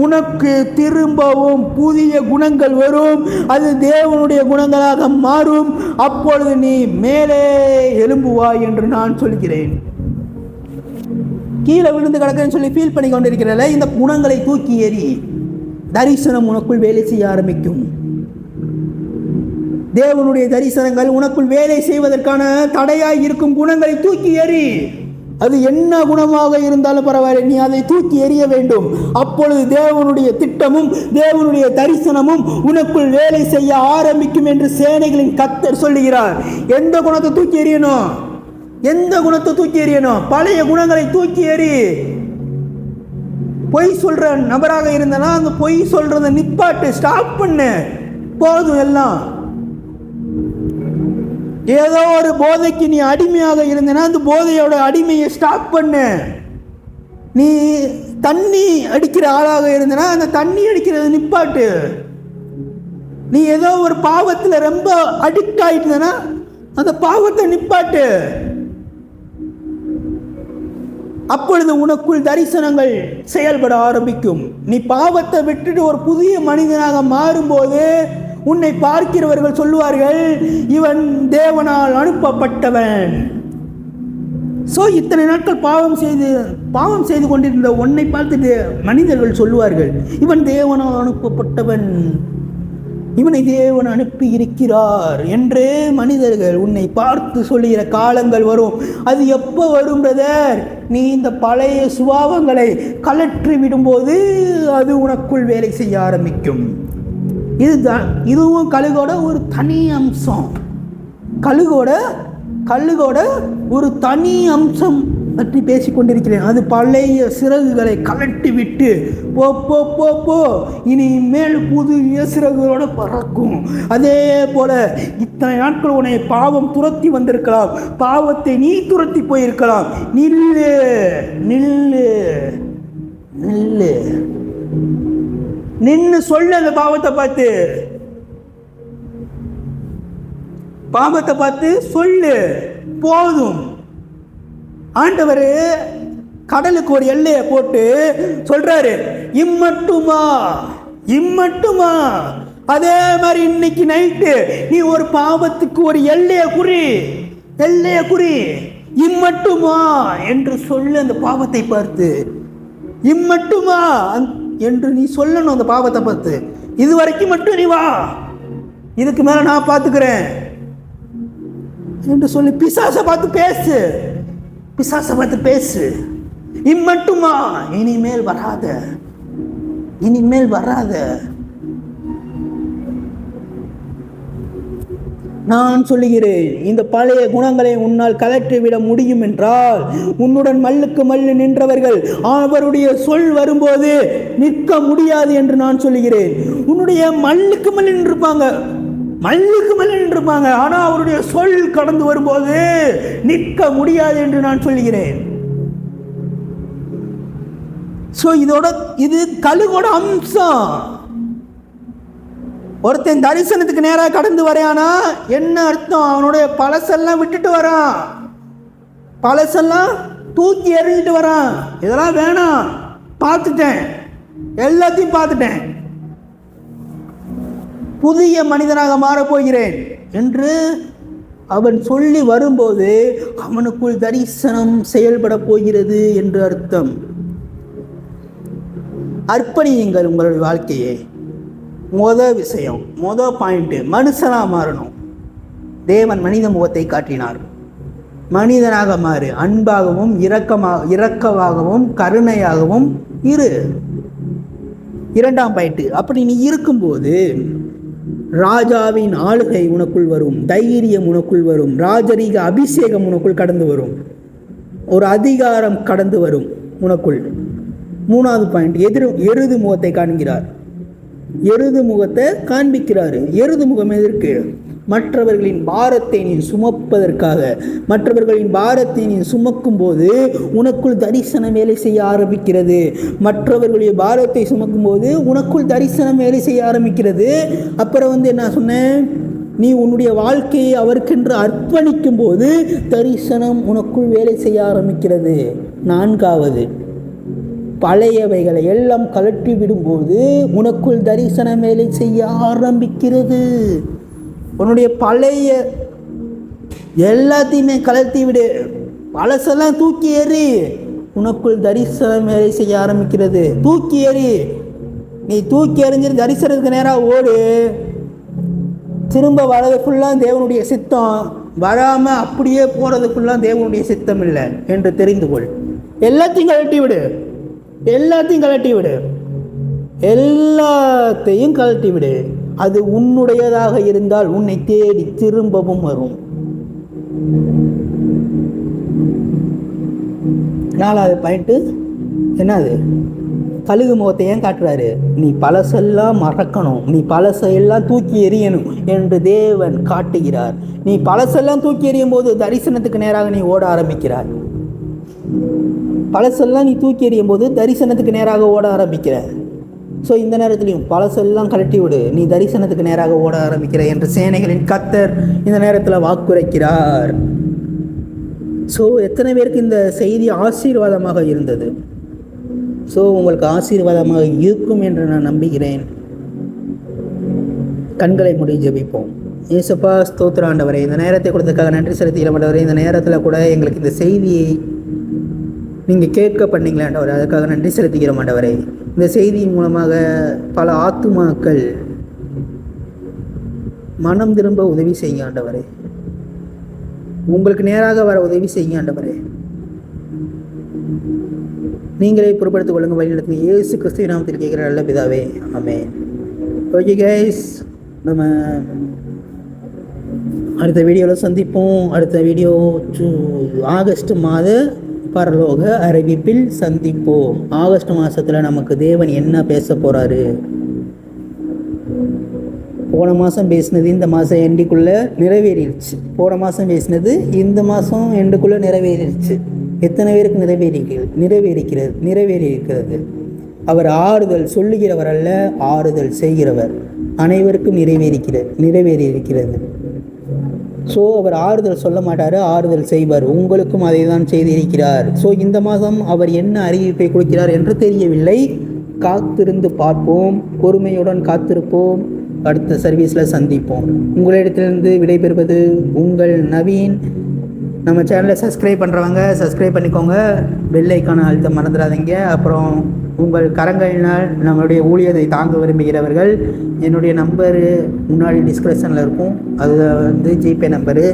உனக்கு திரும்பவும் புதிய குணங்கள் வரும். அது தேவனுடைய குணங்களாக மாறும். அப்பொழுது நீ மேலே எழும்புவாய் என்று நான் சொல்கிறேன். கீழே விழுந்து கிடக்குன்னு சொல்லி ஃபீல் பண்ணி கொண்டிருக்கிறல, இந்த குணங்களை தூக்கி எறி. தரிசனம் உனக்குள் வேலை செய்ய ஆரம்பிக்கும். தேவனுடைய தரிசனங்கள் உனக்குள் வேலை செய்வதற்கான தடையாய் இருக்கும் குணங்களை தூக்கி எறி. அது என்ன குணமாக இருந்தாலும் பரவாயில்லை, நீ அதை தூக்கி எறிய வேண்டும். அப்பொழுது தேவனுடைய திட்டமும் தேவனுடைய தரிசனமும் உனக்குள் வேலை செய்ய ஆரம்பிக்கும் என்று சேனைகளின் கர்த்தர் சொல்லுகிறார். எந்த குணத்தை தூக்கி எறியணும்? எந்த குணத்தை தூக்கி எறியணும்? பழைய குணங்களை தூக்கி எறி. பொய் சொல்ற நபராக இருந்தனா அந்த பொய் சொல்றத நிப்பாட்டு, ஸ்டாப் பண்ணு, போதும் எல்லாம். ஏதோ ஒரு போதைக்கு நீ அடிமையாக இருந்தனா அந்த போதையோட அடிமையை ஸ்டாப் பண்ணு. நீ தண்ணி அடிக்கிற ஆளாக இருந்தனா அந்த தண்ணி அடிக்கிறத நிப்பாட்டு. நீ ஏதோ ஒரு பாவத்தில் ரொம்ப அடிக்ட் ஆயிட்டுனா அந்த பாவத்தை நிப்பாட்டு. அப்பொழுது உனக்குள் தரிசனங்கள் செயல்பட ஆரம்பிக்கும். நீ பாவத்தை விட்டுட்டு ஒரு புதிய மனிதனாக மாறும்போது உன்னை பார்க்கிறவர்கள் சொல்லுவார்கள், இவன் தேவனால் அனுப்பப்பட்டவன். இத்தனை நாட்கள் பாவம் செய்து கொண்டிருந்த உன்னை பார்த்துட்டு மனிதர்கள் சொல்லுவார்கள், இவன் தேவனால் அனுப்பப்பட்டவன், இவனை தேவன் அனுப்பி இருக்கிறார் என்று மனிதர்கள் உன்னை பார்த்து சொல்லுகிற காலங்கள் வரும். அது எப்போ வரும் பிரதர்? நீ இந்த பழைய சுபாவங்களை கலற்றி விடும்போது அது உனக்குள் வேலை செய்ய ஆரம்பிக்கும். இதுவும் கழுகோட ஒரு தனி அம்சம். கழுகோட ஒரு தனி அம்சம் பற்றி பேசிக்கொண்டிருக்கிறேன். அது பழைய சிறகுகளை கலட்டி விட்டு போ போ போ போ இனிமேல் புதிய சிறகுகளோட பறக்கும். அதே போல இத்தனை நாட்கள் உன்னை பாவம் துரத்தி வந்திருக்கலாம், பாவத்தை நீ துரத்தி போயிருக்கலாம். நில்லு நில்லு நில்லு நின்னு சொல்லு. அந்த பாவத்தை பார்த்து சொல்லு, போதும். ஆண்டவர் கடலுக்கு ஒரு எல்லையை போட்டு சொல்றாரு, இம்மட்டுமா. அதே மாதிரி இன்னைக்கு நைட்டு நீ ஒரு பாவத்துக்கு ஒரு எல்லையை குறி, இம்மட்டுமா என்று சொல்லு. அந்த பாவத்தை பார்த்து இம்மட்டுமா என்று நீ சொல்லணும். அந்த பாவத்தை பார்த்து இது வரைக்கும் மட்டும் நீ வா, இதுக்கு மேல நான் பார்த்துக்கிறேன் என்று சொல்லி பிசாசை பார்த்து பேசு. இம்மட்டுமா, இனிமேல் வராத. நான் சொல்லுகிறேன், இந்த பழைய குணங்களை உன்னால் கலற்றிவிட முடியும் என்றால் உன்னுடன் மல்லுக்கு மல்லு நின்றவர்கள் அவருடைய சொல் வரும்போது நிற்க முடியாது என்று நான் சொல்லுகிறேன். உன்னுடைய மல்லுக்கு மல்லு நின்றுப்பாங்க, ஆனா அவருடைய சொல் கடந்து வரும்போது நிற்க முடியாது என்று நான் சொல்லுகிறேன். இது கழுகோட அம்சம். ஒருத்தன் தரிசனத்துக்கு நேராக கடந்து வரையானா என்ன அர்த்தம்? அவனுடைய பழசெல்லாம் விட்டுட்டு வரான், பழசெல்லாம் தூக்கி எறிஞ்சிட்டு வரான். இதெல்லாம் வேணாம், பார்த்துட்டேன், எல்லாத்தையும் பார்த்துட்டேன், புதிய மனிதனாக மாறப்போகிறேன் என்று அவன் சொல்லி வரும்போது அவனுக்குள் தரிசனம் செயல்பட போகிறது என்று அர்த்தம். அர்ப்பணியுங்கள் உங்களுடைய வாழ்க்கையை. மொதல் பாயிண்ட், மனுஷனாக மாறணும். தேவன் மனித முகத்தை காட்டினார். மனிதனாக மாறு, அன்பாகவும் இரக்கமாகவும் கருணையாகவும் இரு. இரண்டாம் பாயிண்ட், அப்படி நீ இருக்கும்போது ராஜாவின் ஆளுகை உனக்குள் வரும், தைரியம் உனக்குள் வரும், ராஜரீக அபிஷேகம் உனக்குள் கடந்து வரும், ஒரு அதிகாரம் கடந்து வரும் உனக்குள். மூணாவது பாயிண்ட், எருது முகத்தை காண்கிறார். எருது முகத்தை காண்பிக்கிறாரு. எருது முகம் எதற்கு? மற்றவர்களின் பாரத்தை நீ சுமப்பதற்காக. மற்றவர்களின் பாரத்தை நீ சுமக்கும் போது உனக்குள் தரிசனம் வேலை செய்ய ஆரம்பிக்கிறது. மற்றவர்களுடைய பாரத்தை சுமக்கும் போது உனக்குள் தரிசனம் வேலை செய்ய ஆரம்பிக்கிறது. அப்புறம் என்ன சொன்னேன்? நீ உன்னுடைய வாழ்க்கையை அவருக்கென்று அர்ப்பணிக்கும் போது தரிசனம் உனக்குள் வேலை செய்ய ஆரம்பிக்கிறது. நான்காவது, பழையவைகளை எல்லாம் கலட்டி விடும்போது உனக்குள் தரிசனம் வேலை செய்ய ஆரம்பிக்கிறது. உன்னுடைய பழைய எல்லாத்தையுமே கலத்தி விடு, பழசெல்லாம் தூக்கி ஏறி, உனக்குள் தரிசனம் வேலை செய்ய ஆரம்பிக்கிறது. தூக்கி ஏறி, நீ தூக்கி எறிஞ்சிரு, தரிசனத்துக்கு நேராக ஓடு. திரும்ப வர்றது ஃபுல்லாக தேவனுடைய சித்தம், வராமல் அப்படியே போகிறது ஃபுல்லாக தேவனுடைய சித்தம் இல்லை என்று தெரிந்து கொள். எல்லாத்தையும் கலட்டி விடு, எல்லாத்தையும் கலட்டி விடு. அது உன்னுடையதாக இருந்தால் உன்னை தேடி திரும்பவும் வரும். நாலாவது பாயிண்ட் என்னது? கழுகு முகத்தை ஏன் காட்டுறாரு? நீ பழசெல்லாம் மறக்கணும், நீ பழசெல்லாம் தூக்கி எறியணும் என்று தேவன் காட்டுகிறார். நீ பழசெல்லாம் தூக்கி எறியும் போது தரிசனத்துக்கு நேராக நீ ஓட ஆரம்பிக்கிறாய். பழசெல்லாம் நீ தூக்கி எறியும் போது தரிசனத்துக்கு நேராக ஓட ஆரம்பிக்கிற. ஸோ இந்த நேரத்துலையும் பழசெல்லாம் கழட்டி விடு, நீ தரிசனத்துக்கு நேராக ஓட ஆரம்பிக்கிற என்று சேனைகளின் கர்த்தர் இந்த நேரத்தில் வாக்குரைக்கிறார். ஸோ எத்தனை பேருக்கு இந்த செய்தி ஆசீர்வாதமாக இருந்தது? ஸோ உங்களுக்கு ஆசீர்வாதமாக இருக்கும் என்று நான் நம்புகிறேன். கண்களை மூடி ஜெபிப்போம். ஏசப்பா, ஸ்தோத்திர ஆண்டவரே, இந்த நேரத்தை கொடுத்ததுக்காக நன்றி செலுத்துகிற ஆண்டவரே. இந்த நேரத்தில் கூட எங்களுக்கு இந்த செய்தியை நீங்கள் கேட்க பண்ணீங்களே ஆண்டவரே, அதுக்காக நன்றி செலுத்துகிற ஆண்டவரே. இந்த செய்தியின் மூலமாக பல ஆத்துமாக்கள் மனம் திரும்ப உதவி செய்யுங்க ஆண்டவரே. உங்களுக்கு நேராக வர உதவி செய்யுங்க ஆண்டவரே. நீங்களே பொறுப்படுத்திக் கொள்ளுங்க. வழிநடத்துங்க. இயேசு கிறிஸ்துவின் நாமத்தில் கேட்கிற நல்ல பிதாவே, ஆமென். ஓகே கைஸ், நம்ம அடுத்த வீடியோவில் சந்திப்போம். அடுத்த வீடியோ ஆகஸ்ட் மாத பரலோக அறிவிப்பில் சந்திப்போம். ஆகஸ்ட் மாதத்தில் நமக்கு தேவன் என்ன பேச போகிறாரு? போன மாதம் பேசினது இந்த மாதம் எண்டுக்குள்ளே நிறைவேறிடுச்சு. போன மாதம் பேசினது இந்த மாதம் எண்டுக்குள்ளே நிறைவேறிடுச்சு. எத்தனை பேருக்கு நிறைவேறியிருக்கிறது? அவர் ஆறுதல் சொல்லுகிறவர் அல்ல, ஆறுதல் செய்கிறவர். அனைவருக்கும் நிறைவேறியிருக்கிறது. ஸோ அவர் ஆறுதல் சொல்ல மாட்டார், ஆறுதல் செய்வார். உங்களுக்கும் அதை தான் செய்திருக்கிறார். ஸோ இந்த மாதம் அவர் என்ன அறிவிப்பை கொடுக்கிறார் என்று தெரியவில்லை. காத்திருந்து பார்ப்போம், பொறுமையுடன் காத்திருப்போம். அடுத்த சர்வீஸில் சந்திப்போம். உங்களிடத்திலிருந்து விடைபெறுவது உங்கள் நவீன். நம்ம சேனலை சப்ஸ்கிரைப் பண்ணுறவங்க சப்ஸ்கிரைப் பண்ணிக்கோங்க. பெல் ஐக்கானை அழுத்த மறந்துடாதீங்க. அப்புறம் உங்கள் கரங்களினால் நம்மளுடைய ஊழியத்தை தாங்க விரும்புகிறவர்கள், என்னுடைய நம்பரு முன்னாடி டிஸ்கிரிப்ஷனில் இருக்கும். அது ஜிபே நம்பரு.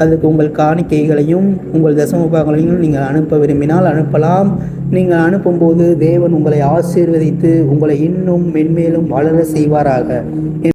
அதுக்கு உங்கள் காணிக்கைகளையும் உங்கள் தசமபாகங்களையும் நீங்கள் அனுப்ப விரும்பினால் அனுப்பலாம். நீங்கள் அனுப்பும்போது தேவன் உங்களை ஆசீர்வதித்து உங்களை இன்னும் மென்மேலும் வளர செய்வாராக.